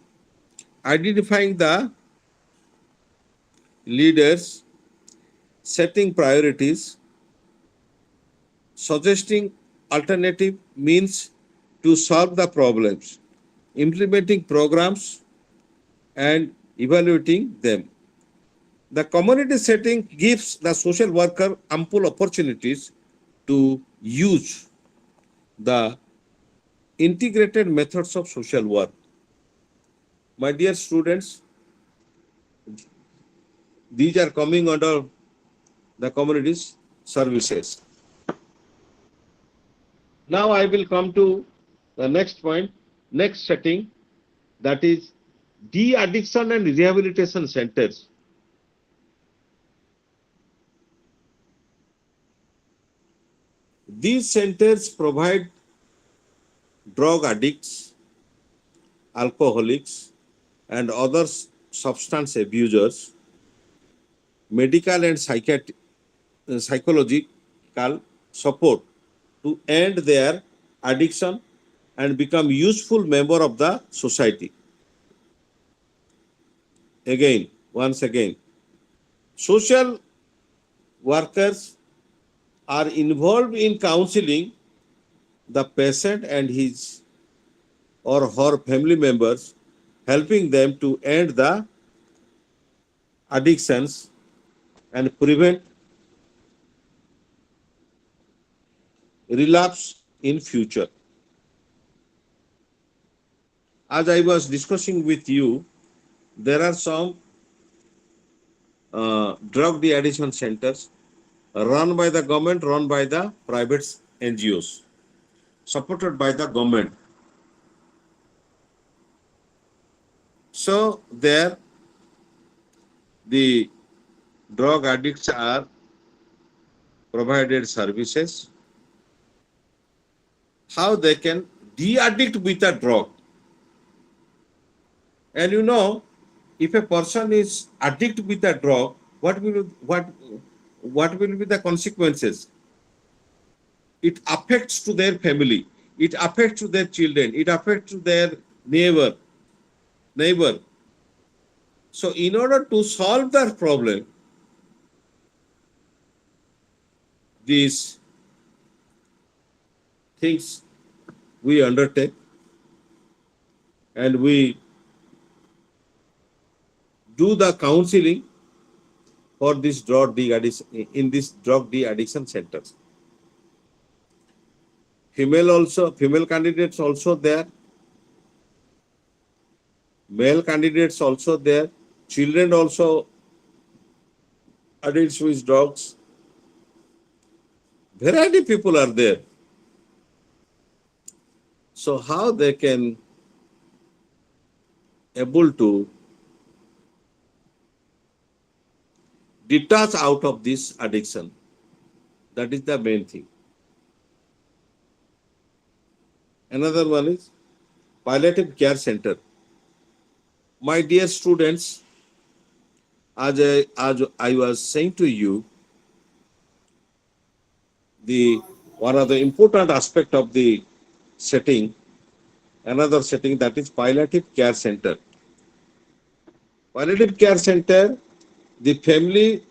identifying the leaders, setting priorities, suggesting alternative means to solve the problems, implementing programs, and evaluating them. The community setting gives the social worker ample opportunities to use the integrated methods of social work. My dear students, these are coming under the community's services. Now I will come to the next point, next setting, that is de-addiction and rehabilitation centers. These centers provide drug addicts, alcoholics, and other substance abusers medical and psychological support to end their addiction and become useful member of the society. Again, once again, social workers are involved in counseling the patient and his or her family members, helping them to end the addictions and prevent relapse in future. As I was discussing with you, there are some drug de-addiction centers run by the government, run by the private NGOs, supported by the government. So there, the drug addicts are provided services, how they can de-addict with a drug. And you know, if a person is addicted with a drug, what will be the consequences? It affects to their family, it affects to their children, it affects to their neighbor. So in order to solve that problem, these things we undertake, and we do the counseling for this drug de-addiction in this drug de-addiction centers. Female candidates also there, male candidates also there, children also addicts with drugs. Variety of people are there. So how they can able to detach out of this addiction? That is the main thing. Another one is palliative care center. My dear students, as I was saying to you, the one of the important aspect of the setting, another setting, that is palliative care center. Palliative care center, the family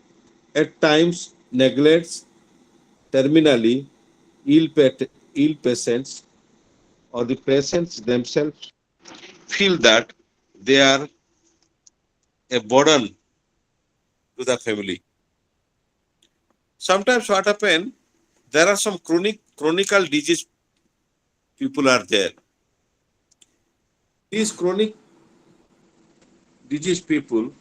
at times neglects terminally ill patients, or the patients themselves feel that they are a burden to the family. Sometimes what happens, there are some chronical disease people are there. These chronic disease people,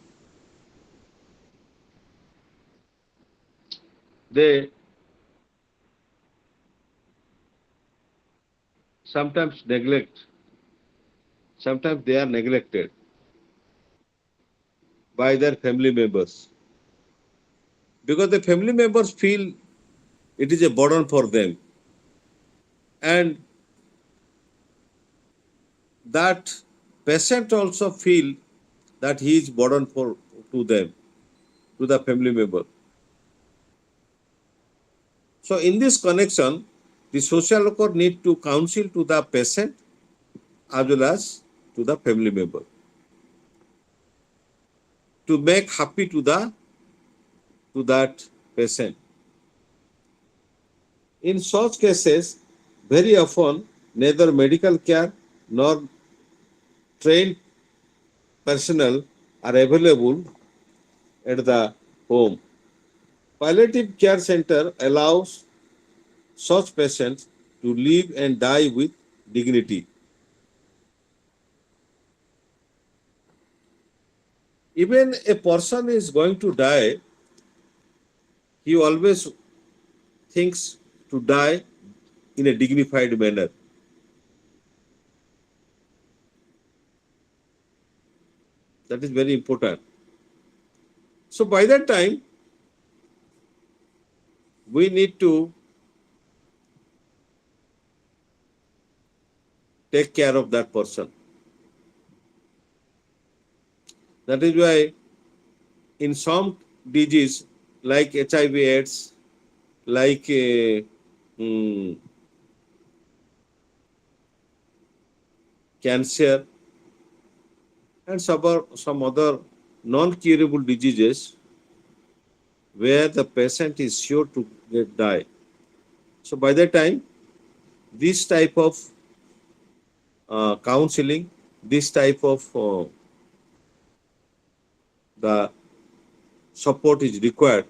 they sometimes neglect, sometimes they are neglected by their family members because the family members feel it is a burden for them, and that patient also feel that he is burden for to them, to the family member. So in this connection, the social worker need to counsel to the patient as well as to the family member to make happy to that patient. In such cases, very often neither medical care nor trained personnel are available at the home. Palliative care center allows such patients to live and die with dignity. Even a person is going to die, he always thinks to die in a dignified manner. That is very important. So by that time, we need to take care of that person. That is why in some disease like HIV/AIDS, like cancer, and some other non-curable diseases where the patient is sure to die. So by that time, this type of counseling, this type of the support is required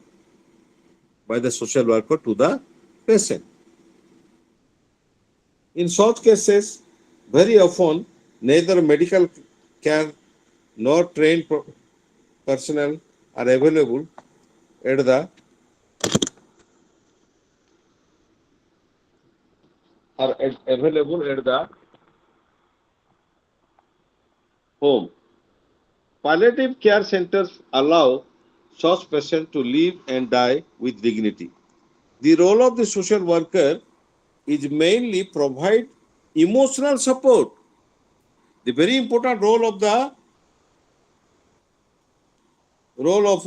by the social worker to the patient. In such cases, very often neither medical care nor trained personnel are available at the home. Palliative care centers allow such patients to live and die with dignity. The role of the social worker is mainly provide emotional support. The very important role of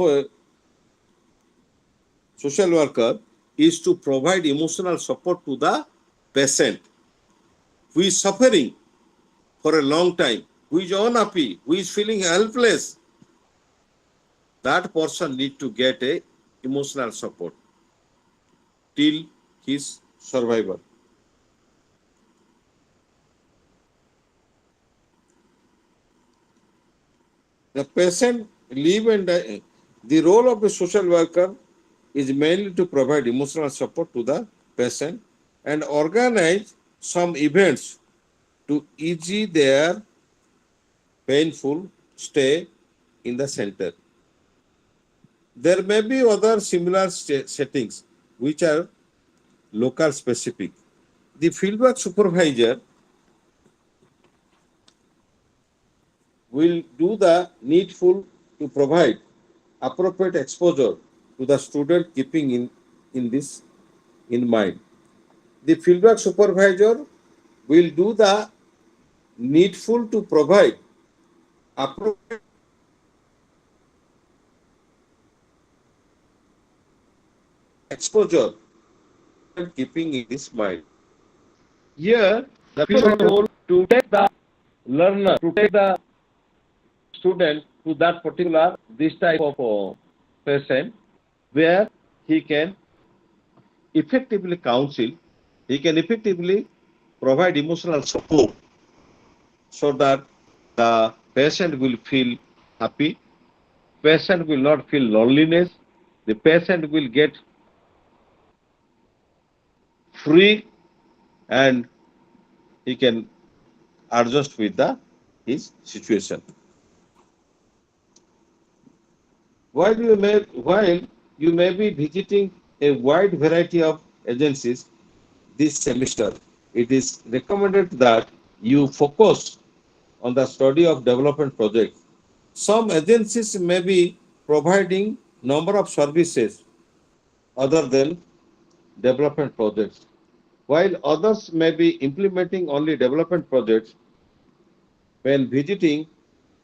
a social worker is to provide emotional support to the patient who is suffering for a long time, who is unhappy, who is feeling helpless. That person need to get a emotional support till his survival. The patient live and die. The role of the social worker is mainly to provide emotional support to the patient and organize some events to ease their painful stay in the center. There may be other similar settings which are local specific. The fieldwork supervisor will do the needful to provide appropriate exposure to the student, keeping in this in mind. The fieldwork supervisor will do the needful to provide appropriate exposure and keeping in this mind. Here, the field role to take the learner, to take the student to that particular this type of patient where he can effectively counsel, he can effectively provide emotional support so that the patient will feel happy, patient will not feel loneliness, the patient will get free and he can adjust with his situation. While you may be visiting a wide variety of agencies this semester, it is recommended that you focus on the study of development projects. Some agencies may be providing number of services other than development projects, while others may be implementing only development projects. When visiting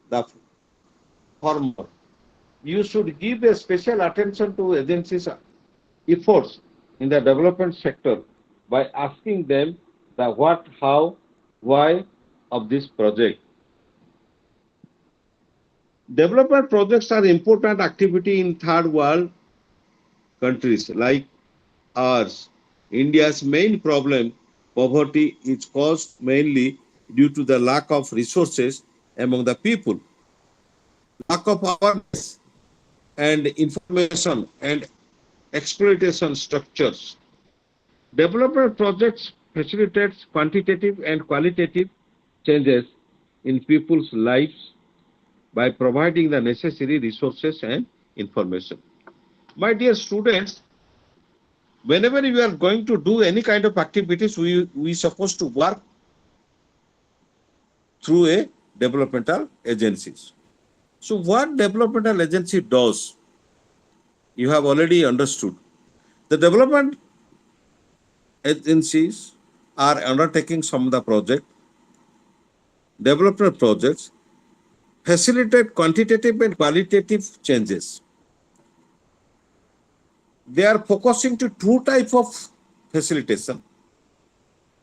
the former, you should give a special attention to agencies' efforts in the development sector by asking them the what, how, why of this project. Development projects are important activity in third world countries like ours. India's main problem, poverty, is caused mainly due to the lack of resources among the people, lack of awareness and information and exploitation structures. Development projects facilitates quantitative and qualitative changes in people's lives by providing the necessary resources and information. My dear students, whenever you are going to do any kind of activities, we supposed to work through a developmental agencies. So what developmental agency does, you have already understood. The development agencies are undertaking some of the development projects, facilitate quantitative and qualitative changes. They are focusing to two type of facilitation.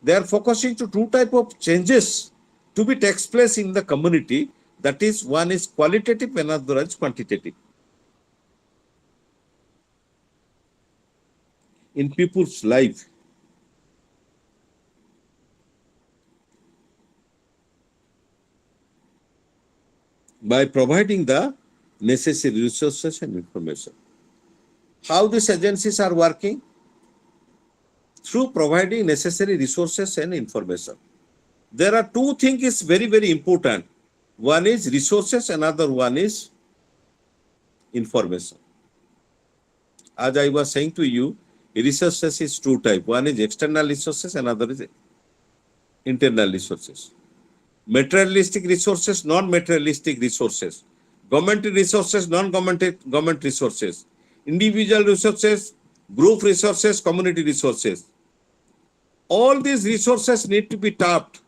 They are focusing to two type of changes to be takes place in the community. That is, one is qualitative and another is quantitative. In people's life, by providing the necessary resources and information. How these agencies are working? Through providing necessary resources and information. There are two things is very, very important. One is resources, another one is information. As I was saying to you, resources is two type. One is external resources, another is internal resources. Materialistic resources, non-materialistic resources. Government resources, non-government resources. Individual resources, group resources, community resources. All these resources need to be tapped.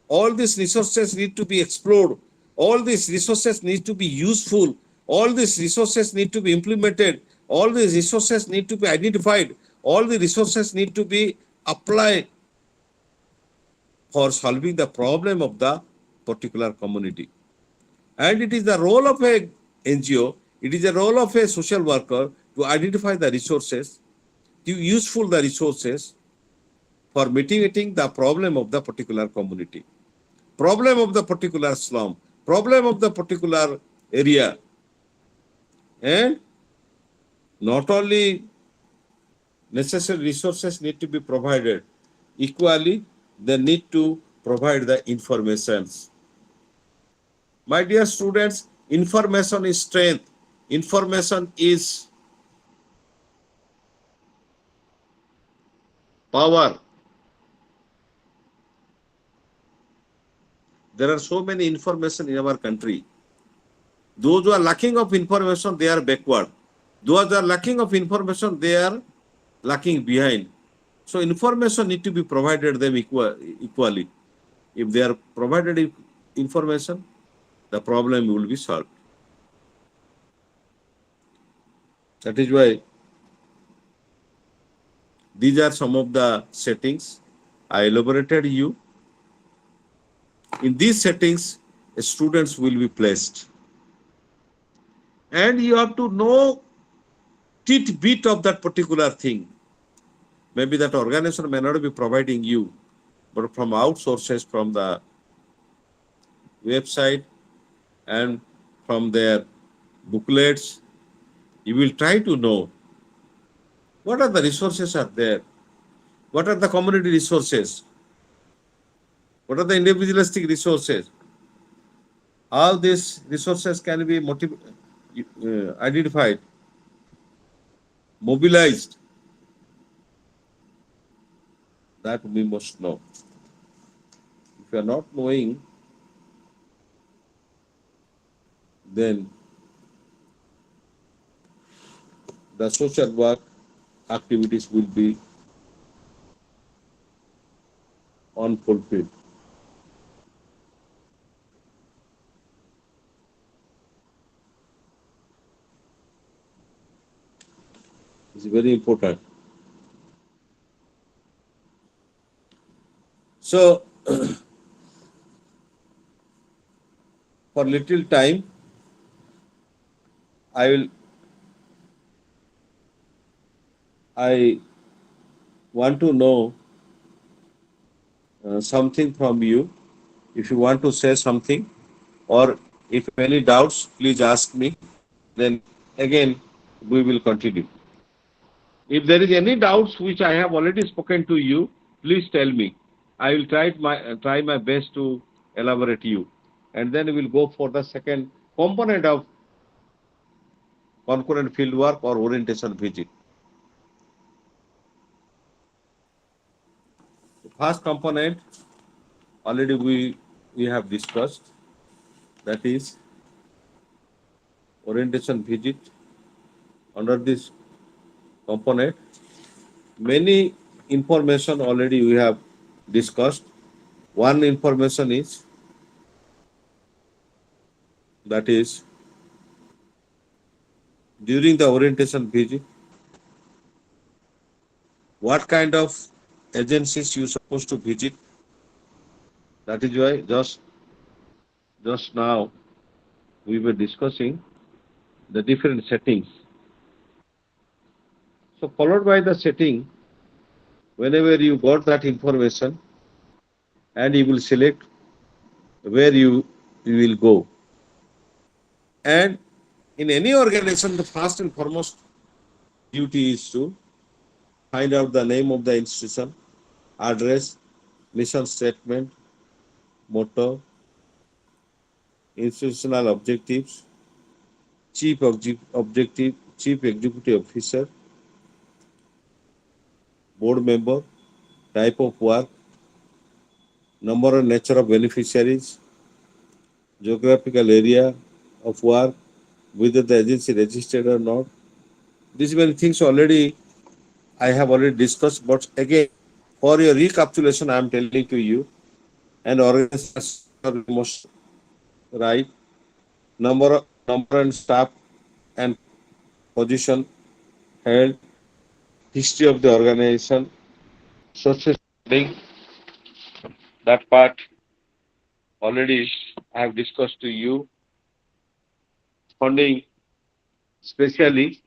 All these resources need to be explored. All these resources need to be useful. All these resources need to be implemented. All these resources need to be identified. All the resources need to be applied for solving the problem of the particular community. And it is the role of a NGO, it is the role of a social worker to identify the resources, to useful the resources for mitigating the problem of the particular community, problem of the particular slum, problem of the particular area. And not only necessary resources need to be provided, equally they need to provide the informations. My dear students, information is strength. Information is power. There are so many information in our country. Those who are lacking of information, they are backward. Those who are lacking of information, they are lacking behind. So information need to be provided them equally. If they are provided information, the problem will be solved. That is why these are some of the settings I elaborated you. In these settings, students will be placed. And you have to know tidbit of that particular thing. Maybe that organization may not be providing you, but from outsources, from the website and from their booklets, you will try to know what are the resources are there, what are the community resources, what are the individualistic resources, how these resources can be identified, mobilized. That we must know. If you are not knowing, then the social work activities will be unfulfilled. It's very important. So, for little time, I will. I want to know something from you. If you want to say something, or if any doubts, please ask me. Then again, we will continue. If there is any doubts which I have already spoken to you, please tell me. I will try my best to elaborate you, and then we will go for the second component of concurrent fieldwork or orientation visit. The first component already we have discussed, that is orientation visit. Under this component, many information already we have discussed. One information is, that is, during the orientation visit, what kind of agencies you supposed to visit. That is why just now we were discussing the different settings. So followed by the setting, whenever you got that information, and you will select where you will go. And in any organization, the first and foremost duty is to find out the name of the institution, address, mission statement, motto, institutional objectives, chief executive officer, board member, type of work, number and nature of beneficiaries, geographical area of work, whether the agency registered or not. These many things I have already discussed, but again, for your recapitulation, I am telling to you, and organization must write number and staff and position held, history of the organization, sources link. That part already I have discussed to you. Funding, especially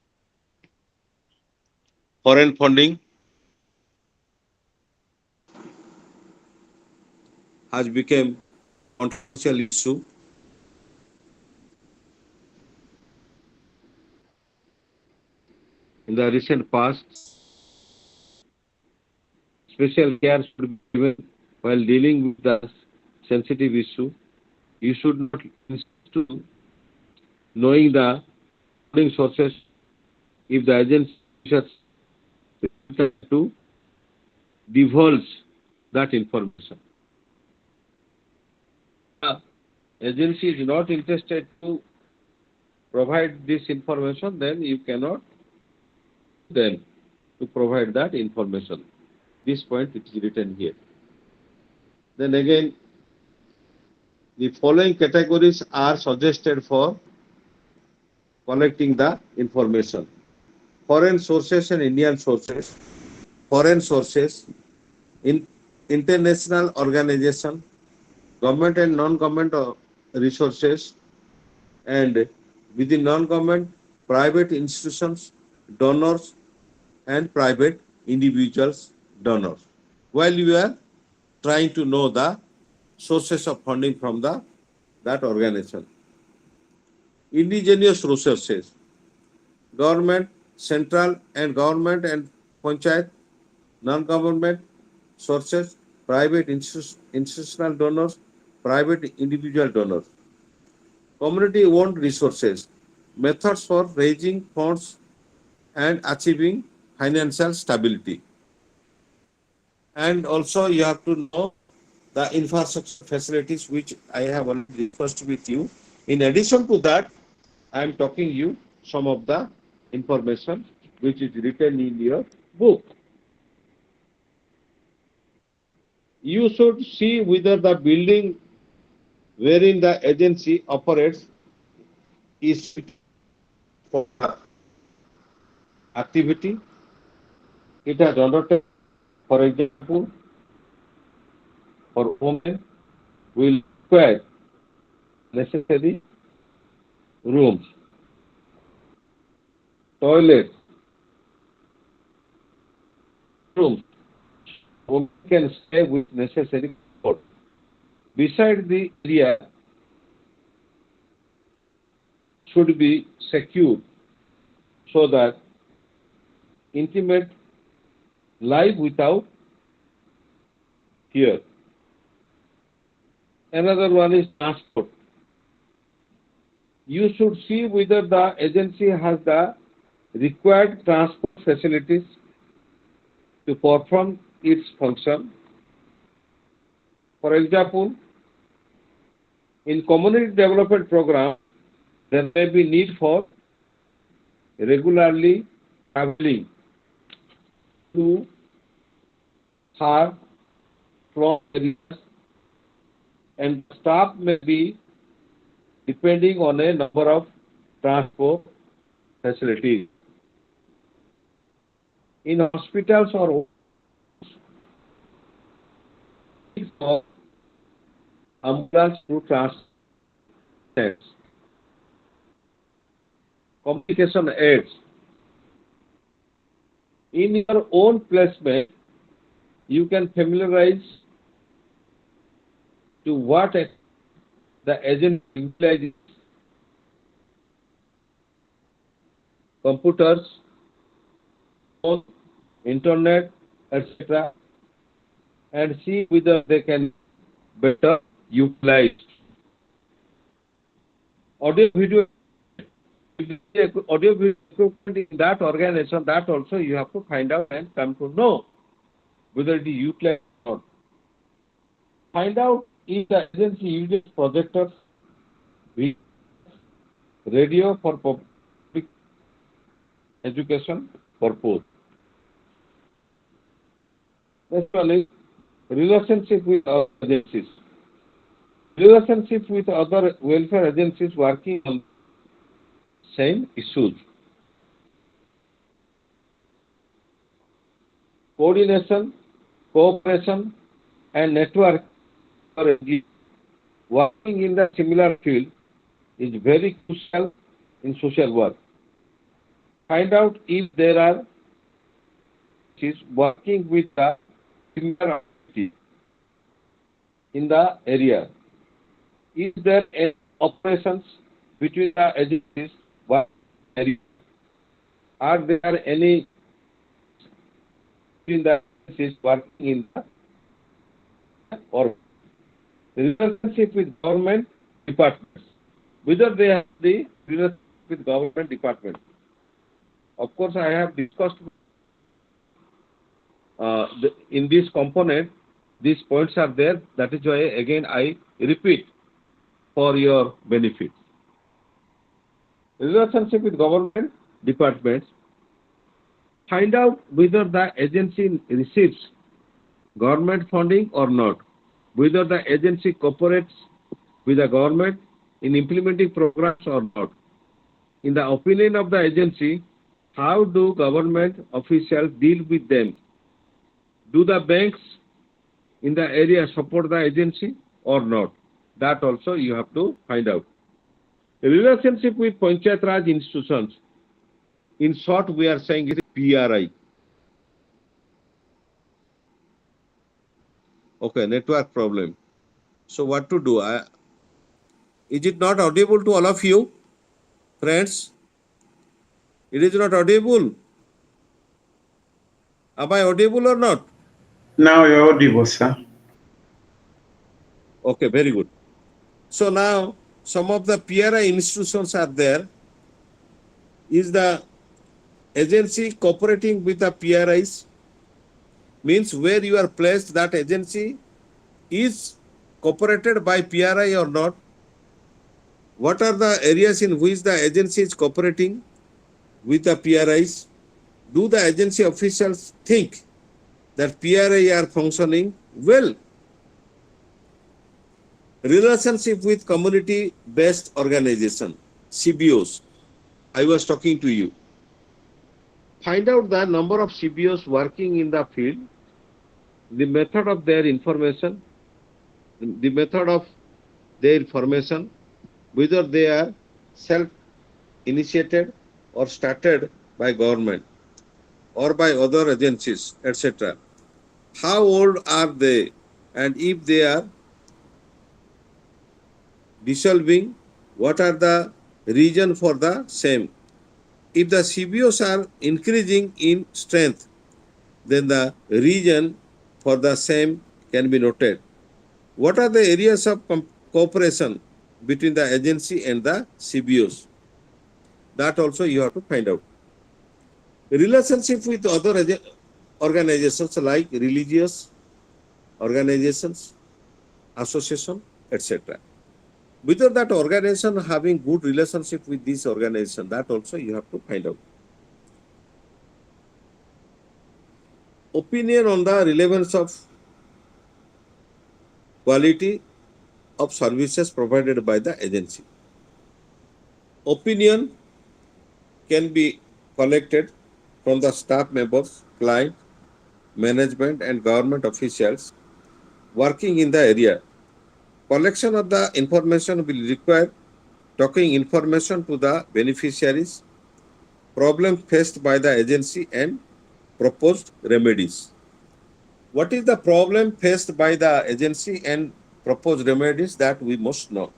foreign funding, has become controversial issue. In the recent past, special care should be given while dealing with the sensitive issue. You should not insist to knowing the funding sources if the agency wishes to divulge that information. The agency is not interested to provide this information, then you cannot then to provide that information. This point it is written here. Then again, the following categories are suggested for collecting the information: foreign sources and Indian sources, foreign sources, in international organization, government and non-government resources, and within non-government, private institutions, donors, and private individuals donors. While you are trying to know the sources of funding from that organization. Indigenous resources, government, central and government and panchayat, non-government sources, private institutional donors, private individual donors. Community-owned resources, methods for raising funds and achieving financial stability. And also you have to know the infrastructure facilities which I have already discussed with you. In addition to that, I am talking you some of the information which is written in your book. You should see whether the building wherein the agency operates is for activity it has undertaken. For example, for women will require necessary rooms, toilets, rooms. Women can stay with necessary comfort. Beside the area should be secured so that intimate life without fear. Another one is transport. You should see whether the agency has the required transport facilities to perform its function. For example, in community development program, there may be need for regularly traveling to far from areas, and staff may be depending on a number of transport facilities. In hospitals or for ambulance to transport, communication aids. In your own placement, you can familiarize to what the agent utilizes computers, phone, internet, etc., and see whether they can better utilize audio video. Audio video equipment in that organization, that also you have to find out and come to know whether it is utilized or not. Find out if the agency uses projectors, radio for public education purpose. Next one is relationship with other agencies. Relationship with other welfare agencies working on same issues. Coordination, cooperation, and network working in the similar field is very crucial in social work. Find out if there are working with the similar activities in the area. Is there any operations between the agencies? Are there any between the agencies working in the or relationship with government departments? Whether they have the relationship with government departments. Of course, I have discussed in this component, these points are there. That is why again I repeat for your benefit. Relationship with government departments. Find out whether the agency receives government funding or not. Whether the agency cooperates with the government in implementing programs or not. In the opinion of the agency, how do government officials deal with them? Do the banks in the area support the agency or not? That also you have to find out. Relationship with Panchayat Raj institutions. In short, we are saying it is PRI. Okay, network problem. So what to do? Is it not audible to all of you, friends? It is not audible. Am I audible or not? Now you're audible, sir. Okay, very good. So now some of the PRI institutions are there. Is the agency cooperating with the PRIs? Means where you are placed, that agency is cooperated by PRI or not? What are the areas in which the agency is cooperating with the PRIs? Do the agency officials think that PRI are functioning well? Relationship with community-based organization, CBOs. I was talking to you. Find out the number of CBOs working in the field, the method of their information, whether they are self-initiated or started by government or by other agencies, etc. How old are they? And if they are dissolving, what are the reason for the same? If the CBOs are increasing in strength, then the reason for the same can be noted. What are the areas of cooperation between the agency and the CBOs? That also you have to find out. Relationship with other organizations like religious organizations, association, etc. Whether that organization having good relationship with this organization, that also you have to find out. Opinion on the relevance of quality of services provided by the agency. Opinion can be collected from the staff members, client, management and government officials working in the area. Collection of the information will require talking information to the beneficiaries, problem faced by the agency and proposed remedies. What is the problem faced by the agency and proposed remedies? That we must know.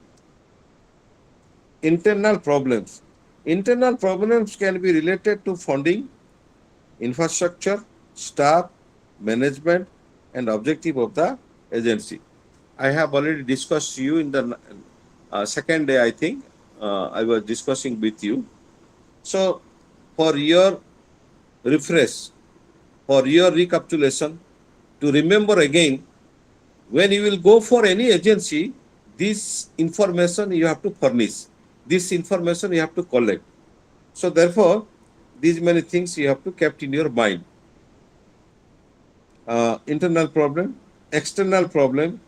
Internal problems. Internal problems can be related to funding, infrastructure, staff, management, and objective of the agency. I have already discussed to you in the second day, I think. I was discussing with you. So, for your refresh, for your recapitulation, to remember again, when you will go for any agency, this information you have to furnish. This information you have to collect. So therefore, these many things you have to keep in your mind. Internal problem, external problem.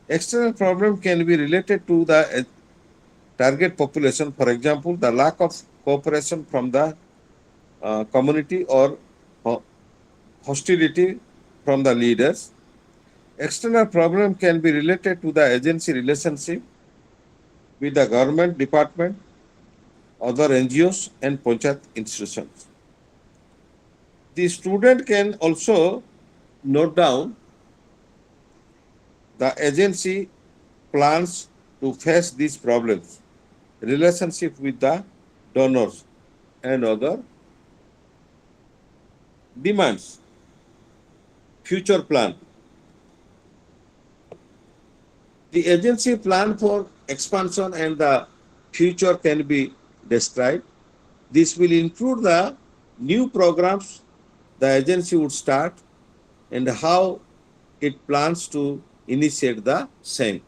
External problem can be related to the target population. For example, the lack of cooperation from the community or hostility from the leaders. External problem can be related to the agency relationship with the government department, other NGOs and Panchayat institutions. The student can also note down the agency plans to face these problems, relationship with the donors and other demands, future plan. The agency plan for expansion and the future can be described. This will include the new programs the agency would start and how it plans to initiate the same.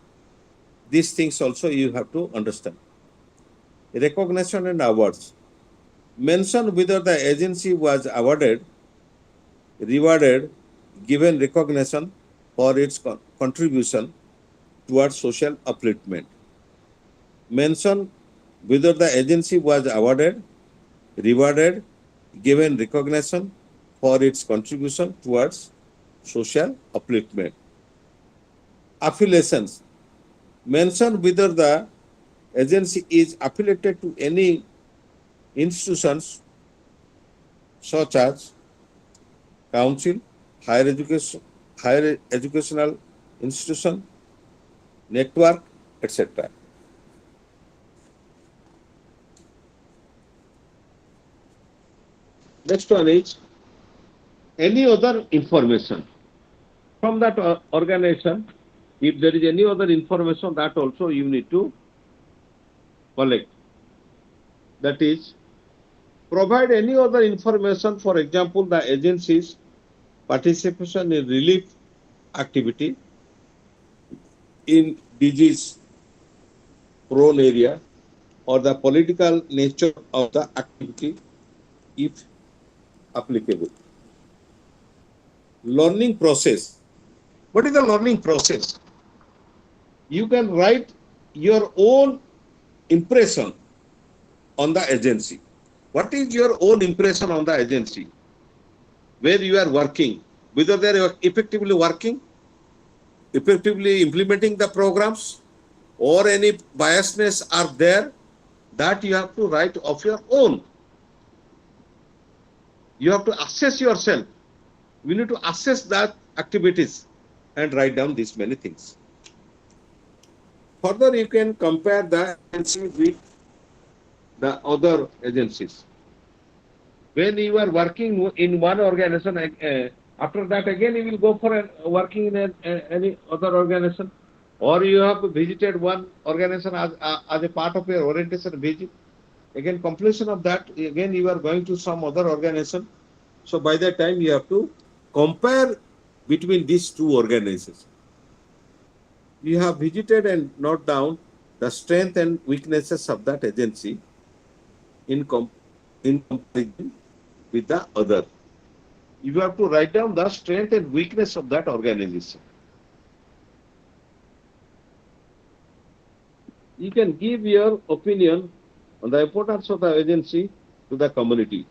These things also you have to understand. Recognition and awards. Mention whether the agency was awarded, rewarded, given recognition for its contribution towards social upliftment. Mention whether the agency was awarded, rewarded, given recognition for its contribution towards social upliftment. Affiliations. Mention whether the agency is affiliated to any institutions such as council, higher educational institution, network, etc. Next one is any other information from that organization. If there is any other information, that also you need to collect. That is, provide any other information, for example, the agency's participation in relief activity, in disease prone area or the political nature of the activity if applicable. Learning process. What is the learning process? You can write your own impression on the agency. What is your own impression on the agency? Where you are working, whether they are effectively working, effectively implementing the programs, or any biasness are there, that you have to write of your own. You have to assess yourself. We need to assess that activities and write down these many things. Further, you can compare the agency with the other agencies. When you are working in one organization, after that again you will go for working in any other organization, or you have visited one organization as a part of your orientation visit. Again, completion of that, again you are going to some other organization. So by that time you have to compare between these two organizations. You have visited and note down the strength and weaknesses of that agency in comparison with the other. You have to write down the strength and weakness of that organization. You can give your opinion on the importance of the agency to the community,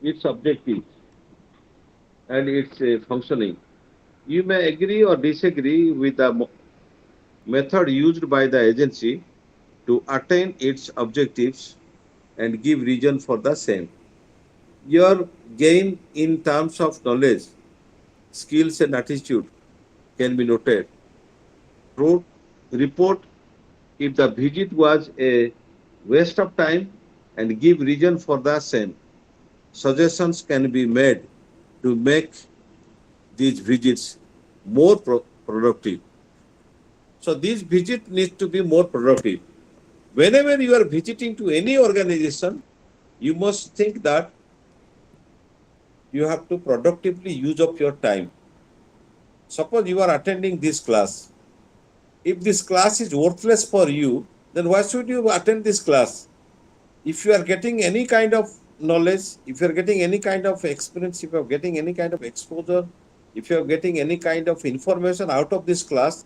its objectives, and its functioning. You may agree or disagree with the method used by the agency to attain its objectives and give reason for the same. Your gain in terms of knowledge, skills, and attitude can be noted. Report if the visit was a waste of time and give reason for the same. Suggestions can be made to make these visits more productive. So these visits need to be more productive. Whenever you are visiting to any organization, you must think that you have to productively use up your time. Suppose you are attending this class. If this class is worthless for you, then why should you attend this class? If you are getting any kind of knowledge, if you are getting any kind of experience, if you are getting any kind of exposure, if you are getting any kind of information out of this class,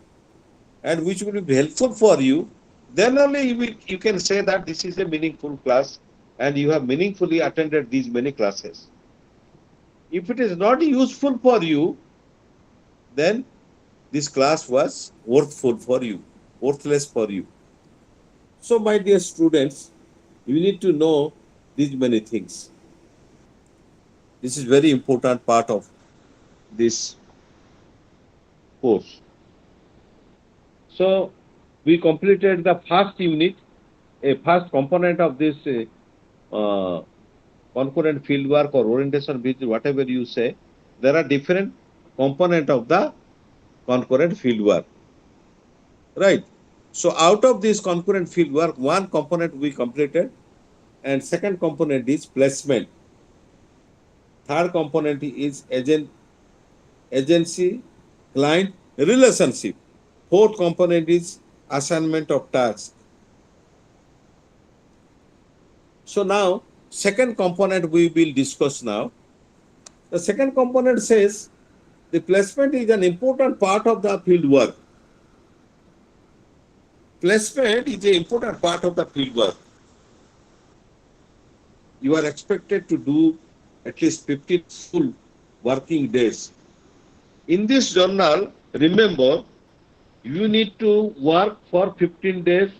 and which will be helpful for you, then only you can say that this is a meaningful class and you have meaningfully attended these many classes. If it is not useful for you, then this class was worthless for you. So, my dear students, you need to know these many things. This is very important part of this course. So, we completed the first unit, a first component of this concurrent fieldwork or orientation visit, whatever you say. There are different component of the concurrent fieldwork, right? So out of this concurrent fieldwork, one component we completed, and second component is placement. Third component is agency client relationship. Fourth component is assignment of tasks. So now, second component we will discuss now. The second component says the placement is an important part of the field work. Placement is an important part of the field work. You are expected to do at least 15 full working days. In this journal, remember, you need to work for 15 days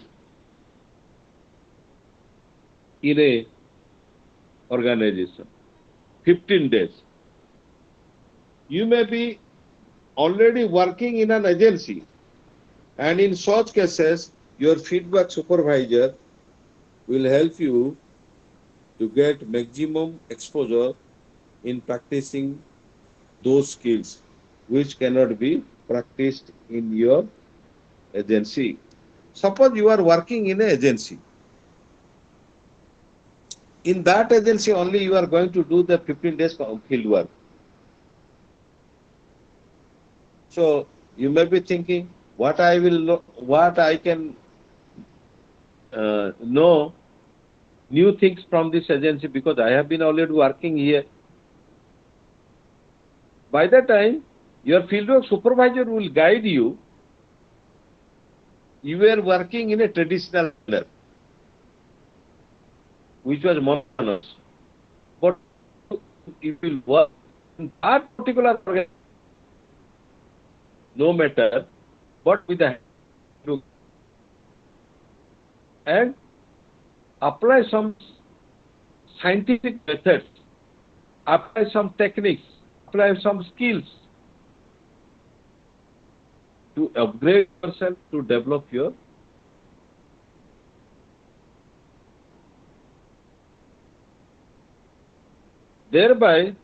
in a organization. 15 days. You may be already working in an agency, and in such cases, your feedback supervisor will help you to get maximum exposure in practicing those skills which cannot be practiced in your agency. Suppose you are working in an agency. In that agency only you are going to do the 15 days field work. So you may be thinking, what I can know new things from this agency because I have been already working here. By the time your fieldwork supervisor will guide you, you were working in a traditional manner, which was monotonous. But you will work in that particular organization, no matter, but with the and apply some scientific methods, apply some techniques, apply some skills to upgrade yourself to develop your thereby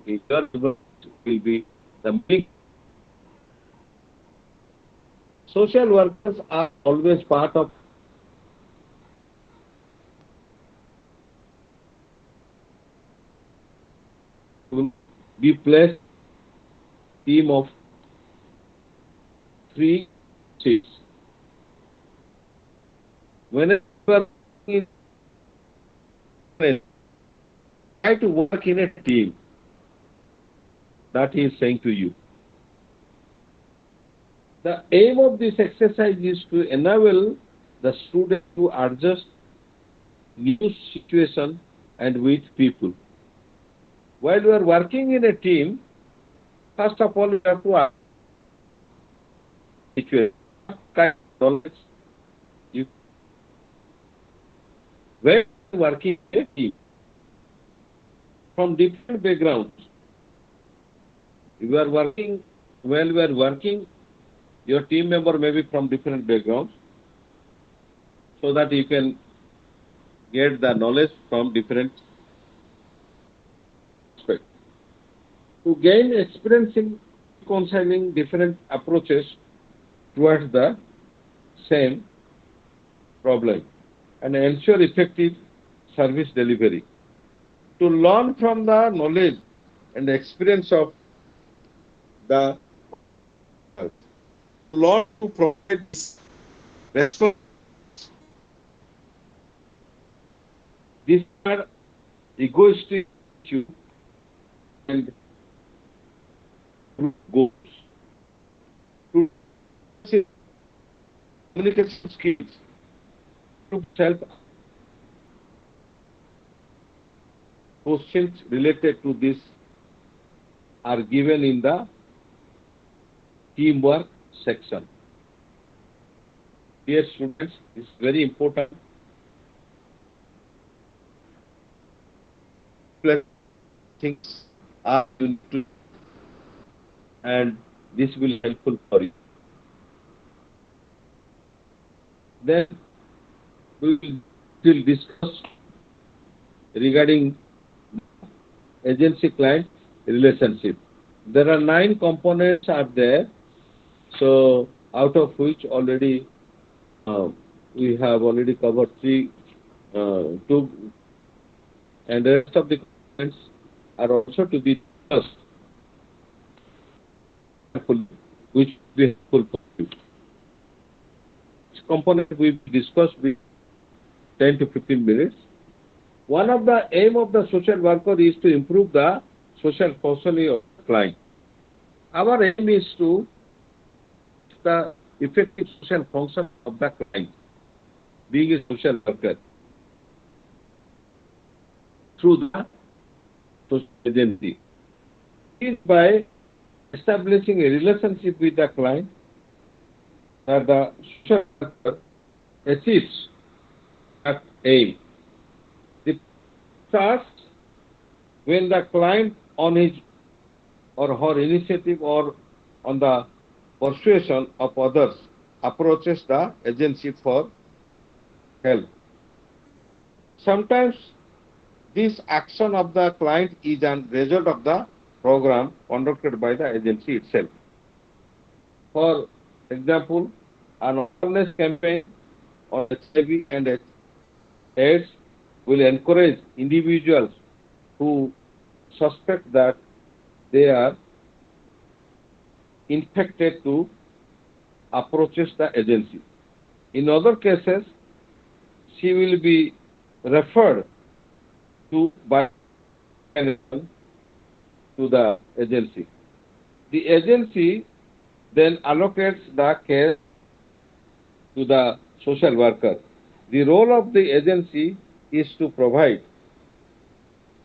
your will be the big social workers are always part of will be placed team of 3 6. Whenever you try to work in a team, that he is saying to you. The aim of this exercise is to enable the student to adjust new situation and with people. While you are working in a team, first of all you have to situation. What kind of knowledge you when you are working in a team from different backgrounds. You are working while you are working, your team member may be from different backgrounds, so that you can get the knowledge from different aspects. To gain experience in reconciling different approaches towards the same problem and ensure effective service delivery. To learn from the knowledge and experience of the learn to provide response. These are egoistic issues and goals. To communication skills, to self questions related to this are given in the teamwork section. Dear students, it's very important. Things are going to and this will helpful for you. Then we will discuss regarding agency client relationship. There are 9 components are there, so out of which already we have already covered 3, 2, and the rest of the components are also to be discussed, which will be helpful for you. Each component we discussed with 10 to 15 minutes. One of the aim of the social worker is to improve the social functioning of the client. Our aim is to the effective social function of the client, being a social worker, through the social agency. It is by establishing a relationship with the client that the social worker achieves that aim. The starts when the client on his or her initiative or on the persuasion of others approaches the agency for help. Sometimes this action of the client is a result of the program conducted by the agency itself. For example, an awareness campaign on HIV and AIDS will encourage individuals who suspect that they are infected to approaches the agency. In other cases, she will be referred to by mechanism to the agency. The agency then allocates the case to the social worker. The role of the agency is to provide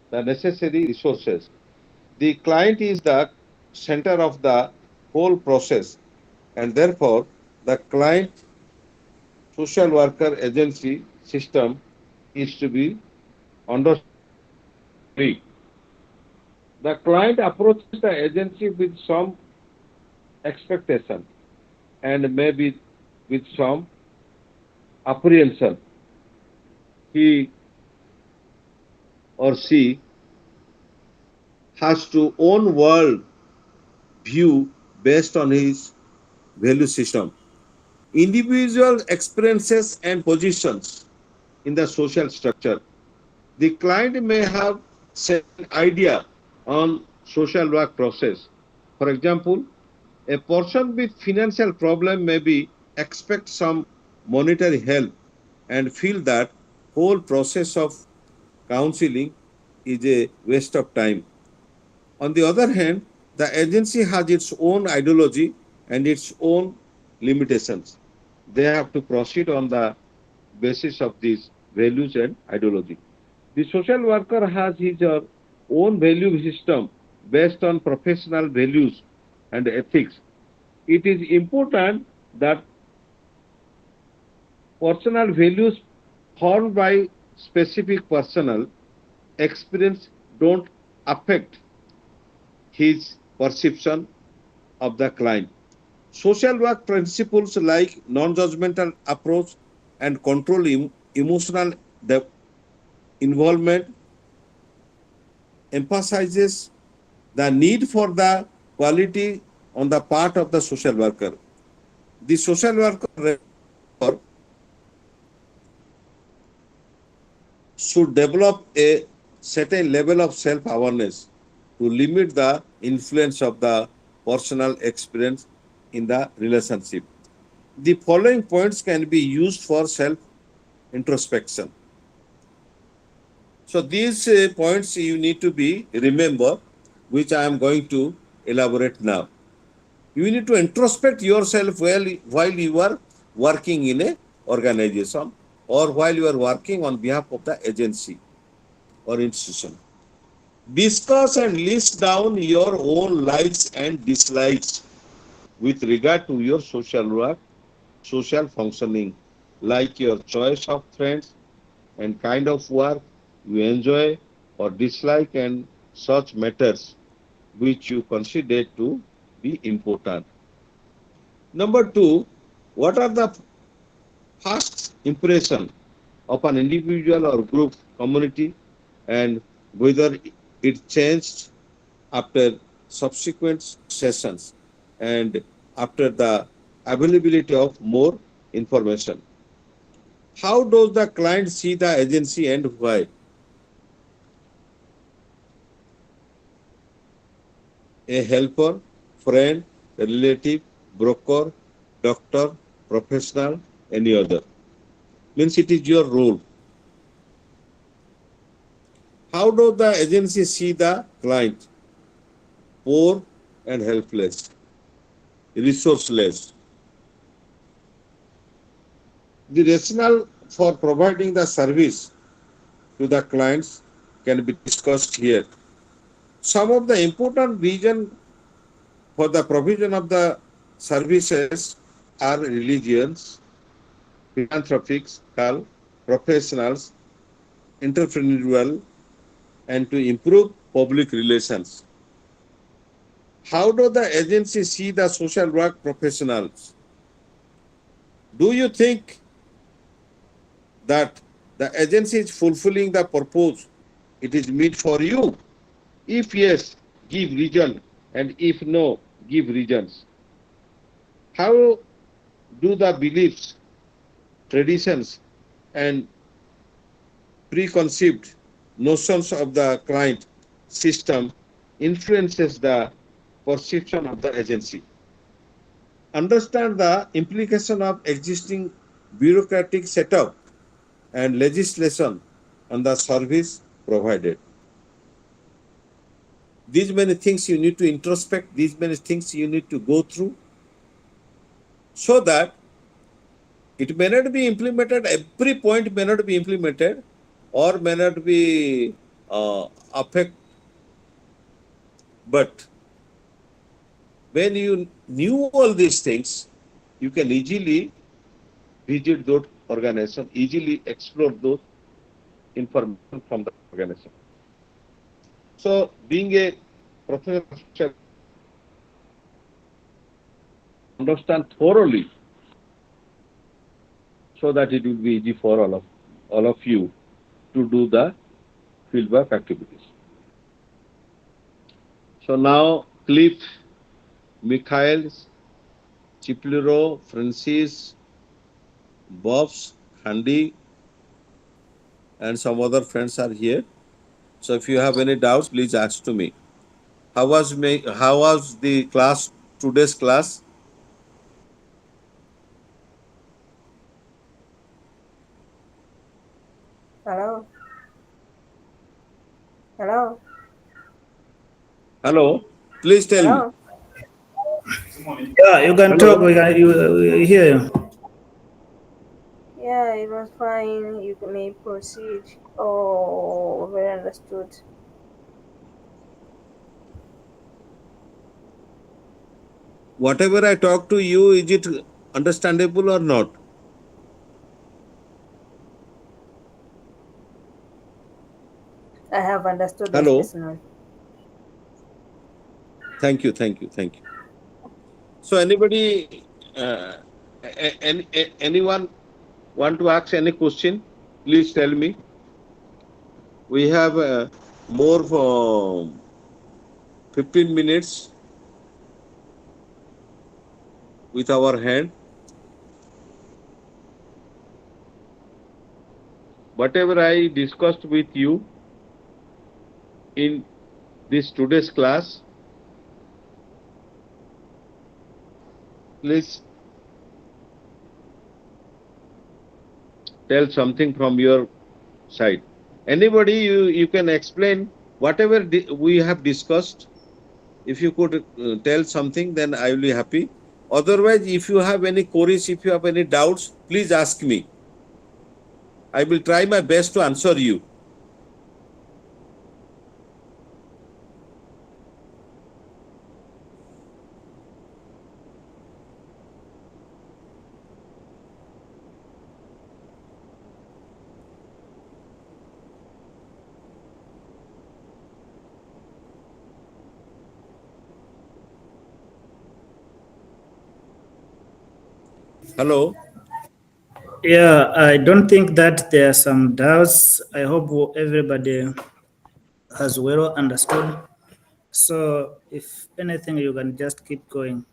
the necessary resources. The client is the center of the whole process, and therefore the client social worker agency system is to be understood fully. The client approaches the agency with some expectation and maybe with some apprehension. He or she has to own world view based on his value system. Individual experiences and positions in the social structure. The client may have certain idea on social work process. For example, a person with financial problem may be expect some monetary help and feel that whole process of counseling is a waste of time. On the other hand, the agency has its own ideology and its own limitations. They have to proceed on the basis of these values and ideology. The social worker has his own value system based on professional values and ethics. It is important that personal values formed by specific personal experience don't affect his perception of the client. Social work principles like non-judgmental approach and control emotional involvement emphasizes the need for the quality on the part of the social worker. The social worker should develop a certain level of self-awareness to limit the influence of the personal experience in the relationship. The following points can be used for self-introspection. So these points you need to be remember, which I am going to elaborate now. You need to introspect yourself while you are working in a organization or while you are working on behalf of the agency or institution. Discuss and list down your own likes and dislikes with regard to your social work, social functioning, like your choice of friends and kind of work you enjoy or dislike and such matters which you consider to be important. Number two, what are the first impression of an individual or group community and whether it changed after subsequent sessions and after the availability of more information. How does the client see the agency and why? A helper, friend, relative, broker, doctor, professional, any other. Means it is your role. How does the agency see the client? Poor and helpless, resourceless. The rationale for providing the service to the clients can be discussed here. Some of the important reasons for the provision of the services are religions, philanthropics, professionals, entrepreneurial, and to improve public relations. How do the agency see the social work professionals? Do you think that the agency is fulfilling the purpose it is meant for you? If yes, give reason, and if no, give reasons. How do the beliefs, traditions, and preconceived notions of the client system influences the perception of the agency. Understand the implication of existing bureaucratic setup and legislation on the service provided. These many things you need to introspect, these many things you need to go through, so that it may not be implemented, every point may not be implemented or may not be affect, but when you knew all these things, you can easily visit those organizations, easily explore those information from the organization. So being a professional, understand thoroughly so that it will be easy for all of you to do the fieldwork activities. So now Cliff, Mikhail, Ciplero, Francis, Bobs, Handy, and some other friends are here. So if you have any doubts, please ask to me. How was the class, today's class? Hello? Hello? Hello, please tell me. Hello? Yeah, you can Hello. talk. We hear you. Yeah, it was fine. You may proceed. Oh, very understood. Whatever I talk to you, is it understandable or not? I have understood this Hello. personally. Thank you, thank you, thank you. So anybody, anyone want to ask any question? Please tell me. We have more for 15 minutes with our hand. Whatever I discussed with you in this today's class, please tell something from your side. Anybody, you can explain whatever we have discussed. If you could tell something, then I will be happy. Otherwise, if you have any queries, if you have any doubts, please ask me. I will try my best to answer you. Hello. Yeah, I don't think that there are some doubts. I hope everybody has well understood. So, if anything, you can just keep going.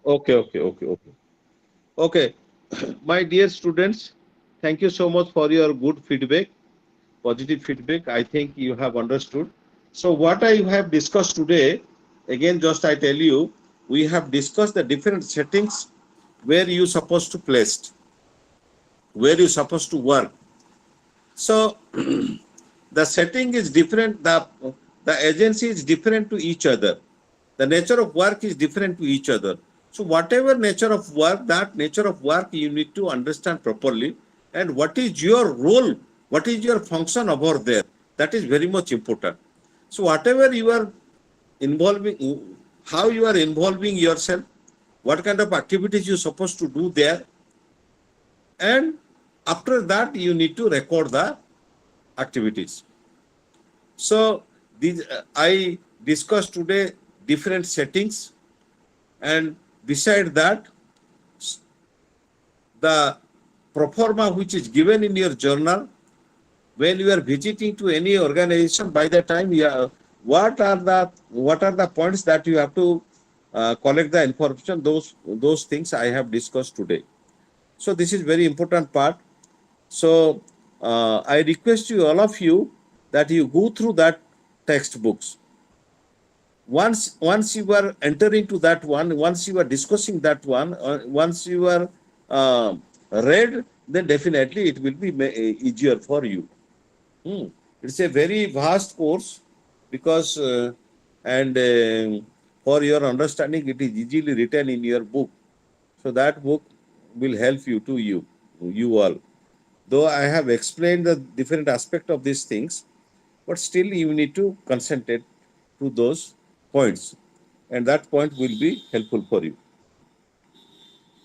Okay. Okay. My dear students, thank you so much for your good feedback, positive feedback. I think you have understood. So what I have discussed today, again, just I tell you, we have discussed the different settings where you supposed to place, where you supposed to work. So the setting is different, the agency is different to each other. The nature of work is different to each other. So whatever nature of work, that nature of work you need to understand properly, and what is your role, what is your function over there. That is very much important. So whatever you are involving, how you are involving yourself, what kind of activities you're supposed to do there, and after that you need to record the activities. So these I discussed today different settings, and beside that, the proforma which is given in your journal when you are visiting to any organization. By the time you are, what are the points that you have to collect the information, those things I have discussed today. So this is very important part. So I request you, all of you, that you go through that textbooks. Once you are entering to that one, once you are discussing that one, once you are read, then definitely it will be easier for you. It's a very vast course because and for your understanding, it is easily written in your book. So that book will help you all. Though I have explained the different aspect of these things, but still you need to concentrate to those points, and that point will be helpful for you.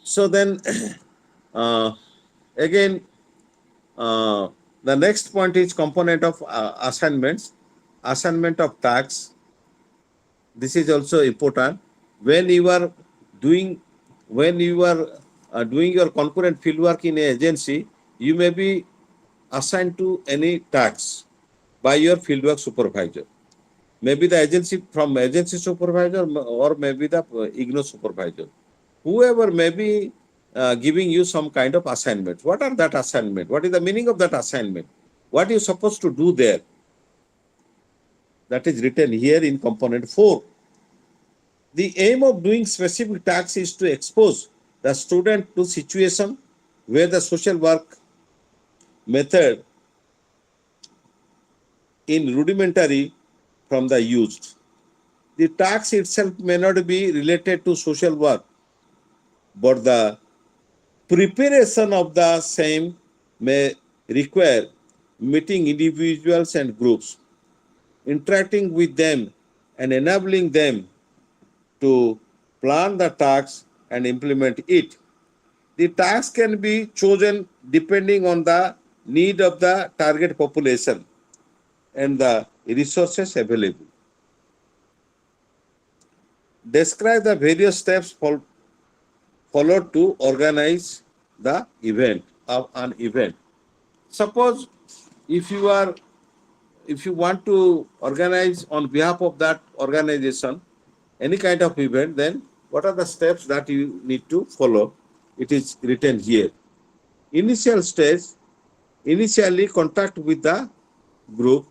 So then, uh, again, uh, the next point is component of assignments, assignment of tasks. This is also important. When you are doing, when you are doing your concurrent fieldwork in an agency, you may be assigned to any tasks by your fieldwork supervisor. Maybe the agency from agency supervisor or maybe the IGNO supervisor. Whoever may be giving you some kind of assignment. What are that assignment? What is the meaning of that assignment? What are you supposed to do there? That is written here in component 4. The aim of doing specific tasks is to expose the student to situation where the social work method in rudimentary from the used. The task itself may not be related to social work, but the preparation of the same may require meeting individuals and groups, interacting with them and enabling them to plan the task and implement it. The task can be chosen depending on the need of the target population and the resources available. Describe the various steps followed to organize the event of an event. Suppose if you want to organize on behalf of that organization any kind of event, then what are the steps that you need to follow? It is written here. Initial stage, initially contact with the group.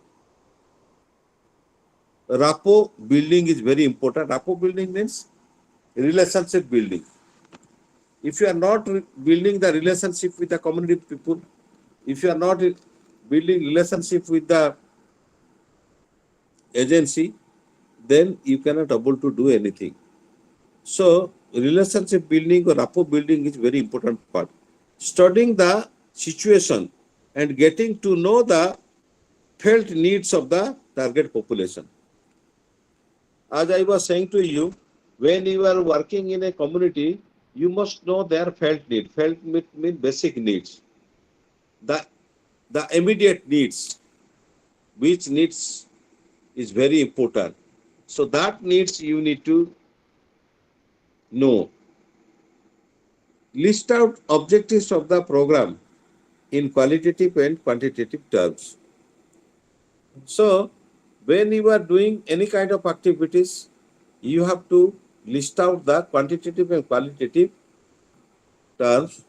Rapport building is very important. Rapport building means relationship building. If you are not building the relationship with the community people, if you are not building relationship with the agency, then you cannot able to do anything. So relationship building or rapport building is very important part. Studying the situation and getting to know the felt needs of the target population. As I was saying to you, when you are working in a community, you must know their felt need. Felt mean basic needs. The immediate needs, which needs is very important. So that needs you need to know. List out objectives of the program in qualitative and quantitative terms. So when you are doing any kind of activities, you have to list out the quantitative and qualitative terms.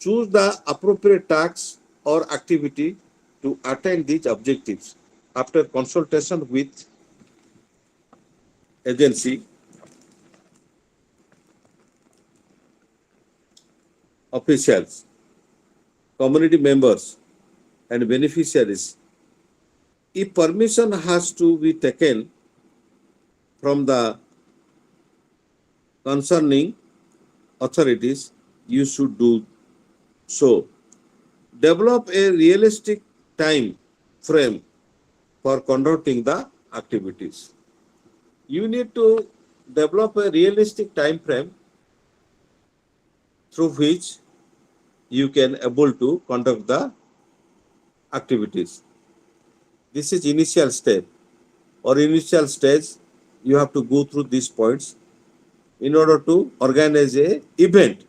Choose the appropriate tasks or activity to attain these objectives after consultation with agency, officials, community members, and beneficiaries. If permission has to be taken from the concerning authorities, you should do so. Develop a realistic time frame for conducting the activities. You need to develop a realistic time frame through which you can able to conduct the activities. This is initial step or initial stage. You have to go through these points in order to organize a event.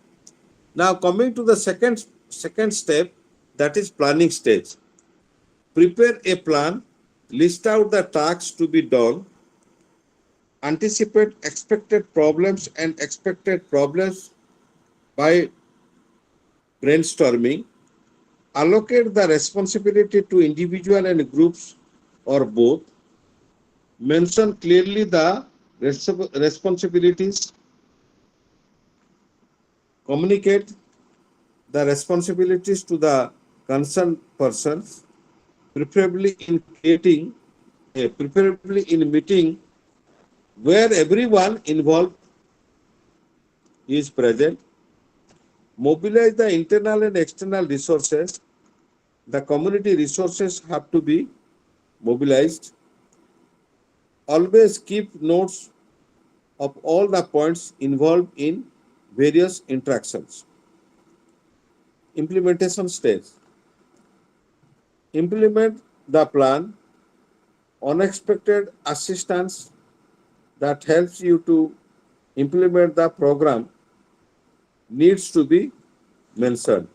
Now coming to the second step, that is planning stage. Prepare a plan, list out the tasks to be done, anticipate expected problems and expected problems by brainstorming, allocate the responsibility to individual and groups or both. Mention clearly the responsibilities, communicate the responsibilities to the concerned persons, preferably in preferably in meeting where everyone involved is present. Mobilize the internal and external resources. The community resources have to be mobilized. Always keep notes of all the points involved in various interactions. Implementation stage. Implement the plan. Unexpected assistance that helps you to implement the program needs to be mentioned.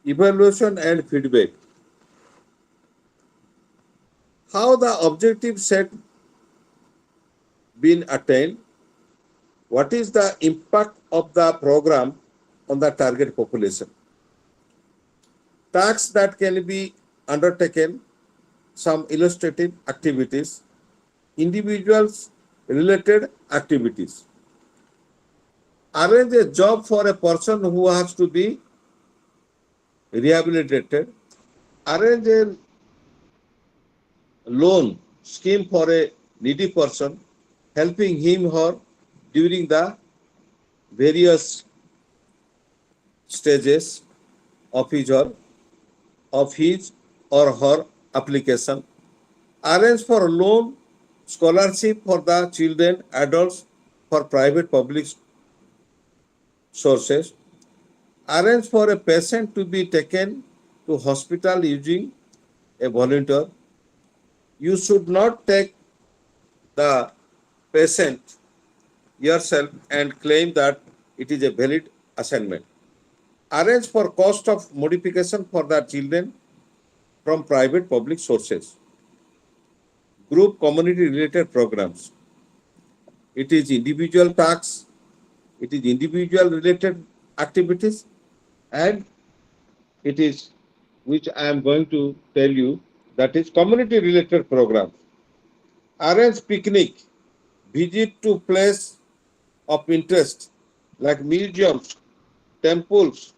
Evaluation and feedback. How the objective set been attained? What is the impact of the program on the target population? Tasks that can be undertaken, some illustrative activities, individuals related activities. Arrange a job for a person who has to be rehabilitated. Arrange a loan scheme for a needy person, helping him or her during the various stages of his or her application. Arrange for loan scholarship for the children, adults for private public sources. Arrange for a patient to be taken to hospital using a volunteer. You should not take the patient yourself and claim that it is a valid assignment. Arrange for cost of modification for the children from private public sources. Group community related programs. It is individual tasks, it is individual related activities, and it is, which I am going to tell you, that is community related programs. Arrange picnic, visit to place of interest like museums, temples,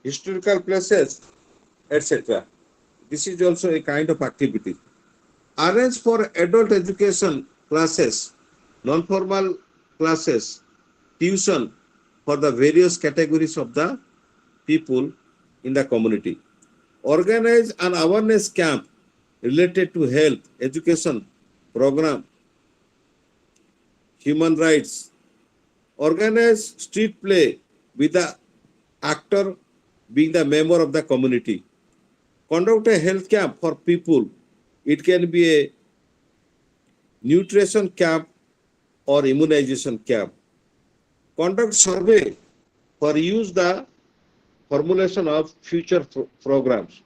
historical places, etc. This is also a kind of activity. Arrange for adult education classes, non-formal classes, tuition for the various categories of the people in the community. Organize an awareness camp related to health, education, program, human rights. Organize street play with the actor being the member of the community. Conduct a health camp for people. It can be a nutrition camp or immunization camp. Conduct survey for use the formulation of future programs.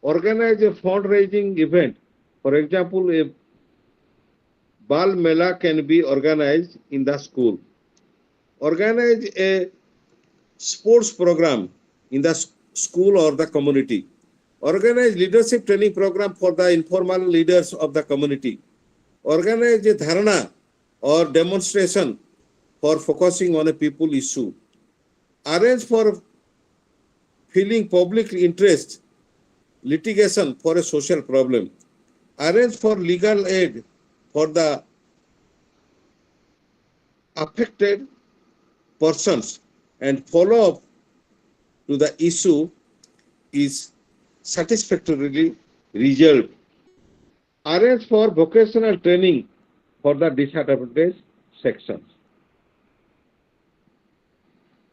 Organize a fundraising event. For example, a Bal Mela can be organized in the school. Organize a sports program in the school or the community. Organize leadership training program for the informal leaders of the community. Organize a dharana or demonstration for focusing on a people issue. Arrange for feeling public interest litigation for a social problem. Arrange for legal aid for the affected persons and follow up to the issue is satisfactorily resolved. Arrange for vocational training for the disadvantaged sections.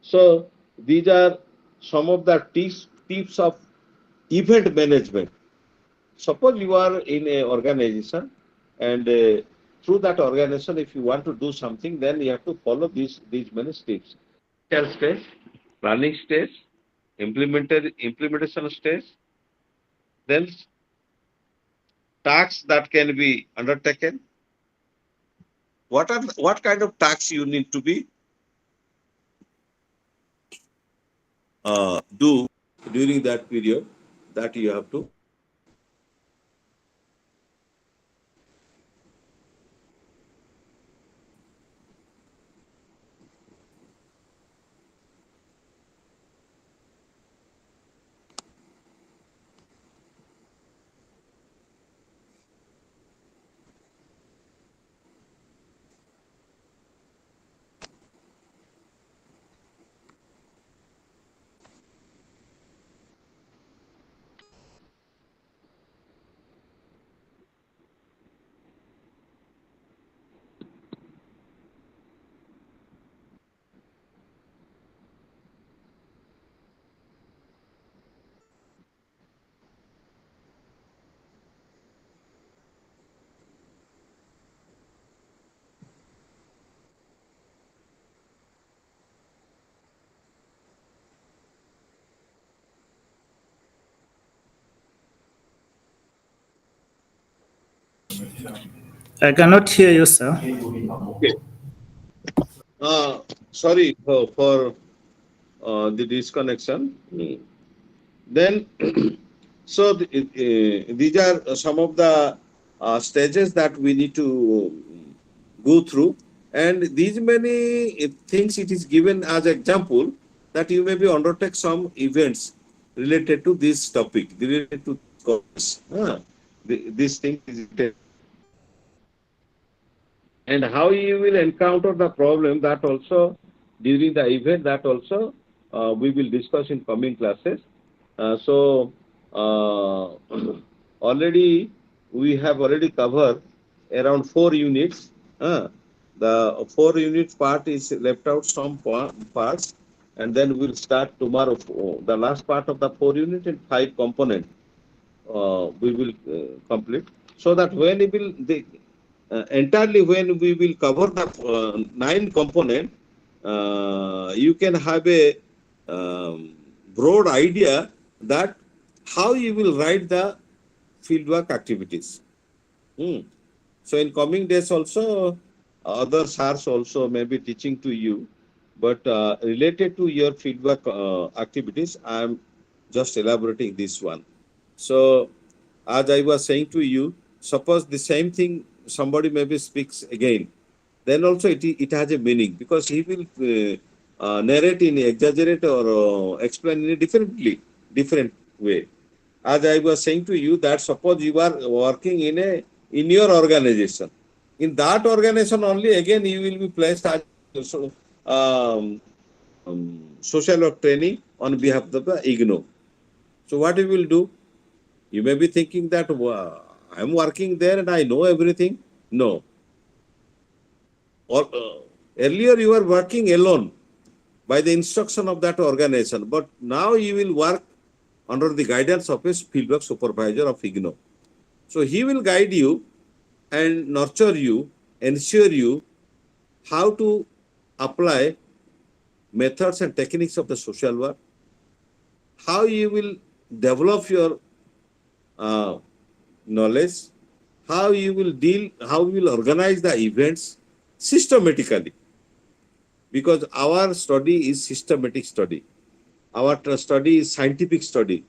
So these are some of the tips of event management. Suppose you are in an organization and through that organization, if you want to do something, then you have to follow these many steps. Initial stage, planning stage, implementation stage, then tasks that can be undertaken. What kind of tasks you need to be do during that period? that you have to. I cannot hear you, sir. Okay. Sorry for the disconnection. Then, so these are some of the stages that we need to go through, and these many things it is given as example that you maybe undertake some events related to this topic, related to this course. This thing is and how you will encounter the problem, that also during the event, that also we will discuss in coming classes. So already we have already covered around 4 units. The 4 unit part is left out some parts, and then we'll start tomorrow the last part of the 4 unit and 5 component we will complete, so that when we will entirely when we will cover the 9 component, you can have a broad idea that how you will write the fieldwork activities. So in coming days also, other SARs also may be teaching to you, but related to your fieldwork activities, I am just elaborating this one. So as I was saying to you, suppose the same thing somebody maybe speaks again, then also it has a meaning, because he will narrate in exaggerate or explain in a different way. As I was saying to you, that suppose you are working in your organization, in that organization only again you will be placed as um, social work training on behalf of the IGNO. So what you will do? You may be thinking that I'm working there and I know everything. No. Or, earlier you were working alone by the instruction of that organization, but now you will work under the guidance of a fieldwork supervisor of IGNO. So he will guide you and nurture you, ensure you how to apply methods and techniques of the social work, how you will develop your knowledge, how you will deal, how you will organize the events systematically. Because our study is systematic study. Our study is scientific study.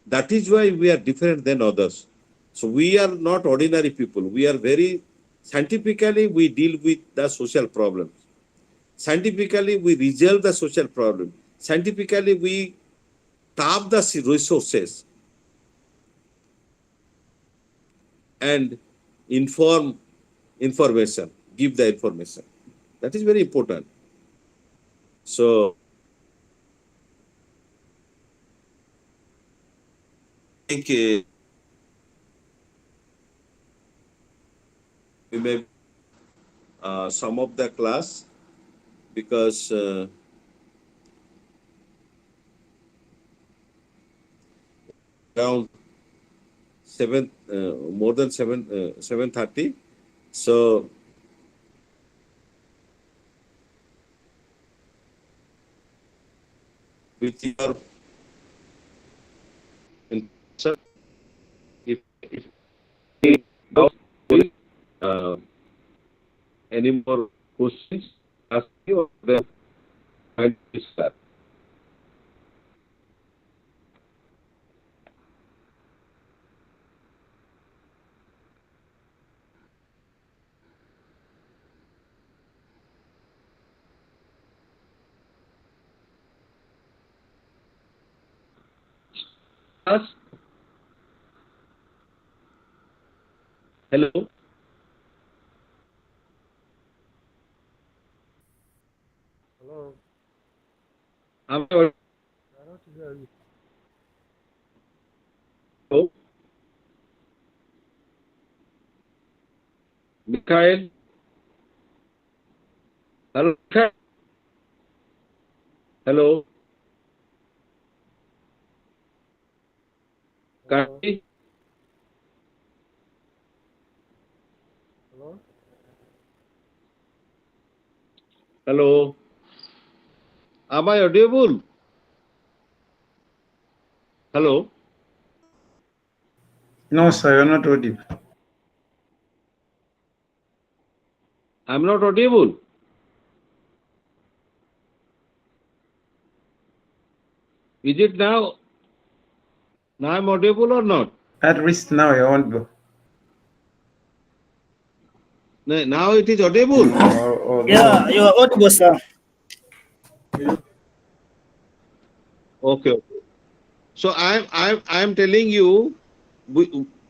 That is why we are different than others. So we are not ordinary people. We are very scientifically we deal with the social problems. Scientifically we resolve the social problem. Scientifically we tap the resources and information, give the information. That is very important. So I think we may sum up the class, because around more than 7:30. So with your answer, if uh, any more questions, ask you, or then I start. class? Hello? Hello, Am I I don't hear you. audible? Mikhail? Hello? Mikhail? Hello? Hello, Kati? hello. Hello? Am I audible? Hello? No, sir, you're not audible. I'm not audible. Is it now? Now I'm audible or not? At least now you're audible. Now it is audible. Yeah, you are audible, sir. Okay. Okay. So I'm telling you,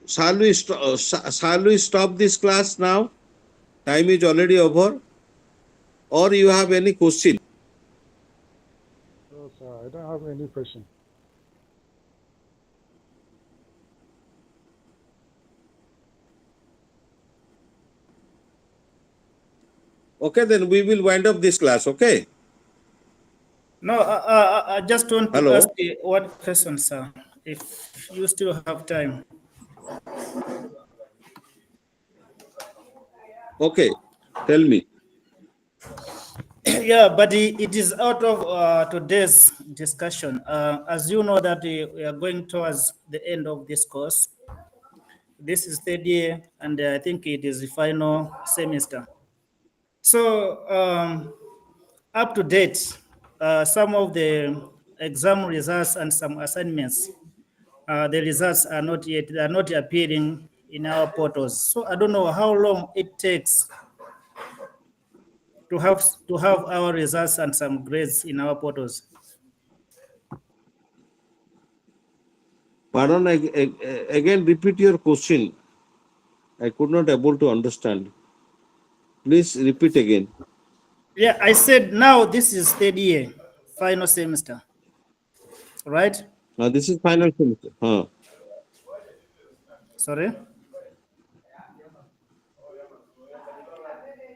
shall we stop this class now? Time is already over. Or you have any question? No, sir, I don't have any question. Okay, then we will wind up this class. Okay. No, I just want to Hello. ask you one question, sir, if you still have time. Okay. Tell me. Yeah, but it is out of today's discussion. As you know that we are going towards the end of this course. This is third year, and I think it is the final semester. So up to date, some of the exam results and some assignments, the results are not yet, they are not appearing in our portals. So I don't know how long it takes to have our results and some grades in our portals. Pardon, again repeat your question. I could not able to understand. Please repeat again. Yeah, I said now this is third year, final semester, right? Now this is final semester. Sorry.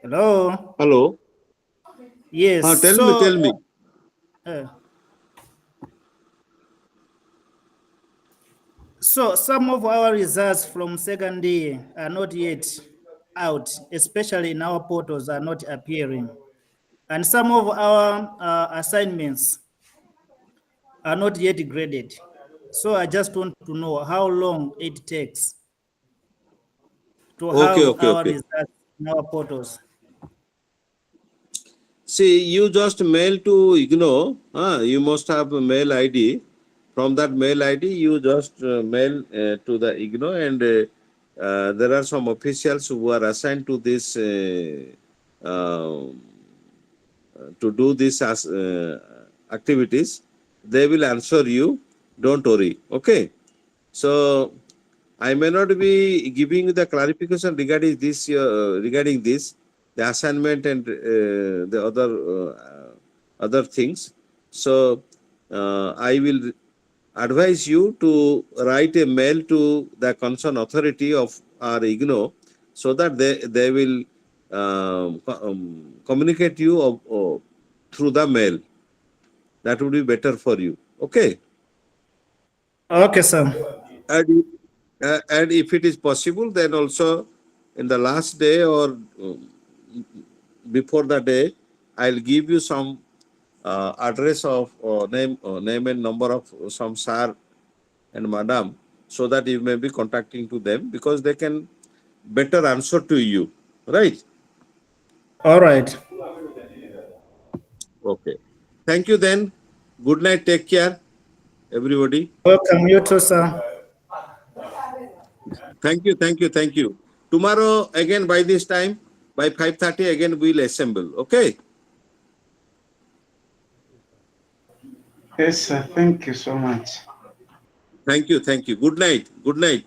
Hello. Hello. Yes. Tell me, So tell me. uh, so some of our results from second year are not yet out, especially in our portals are not appearing, and some of our assignments are not yet graded. So I just want to know how long it takes to Okay, have okay, our okay. results in our portals. See, you just mail to IGNO. You must have a mail ID. From that mail ID, you just mail to the IGNO, and there are some officials who are assigned to this to do these as activities. They will answer you. Don't worry. Okay. So I may not be giving you the clarification regarding this, the assignment and the other things. So I will advise you to write a mail to the concerned authority of our IGNO, so that they will communicate you through the mail. That would be better for you. Okay. Okay, sir. And, and if it is possible, then also in the last day or before the day, I'll give you some address of name and number of some sir and madam, so that you may be contacting to them, because they can better answer to you. Right? All right. Okay. Thank you then. Good night. Take care, everybody. Welcome you too, sir. Thank you. Thank you. Thank you. Tomorrow again by this time, by 5:30 again we'll assemble. Okay. Yes, sir. Thank you so much. Thank you. Good night.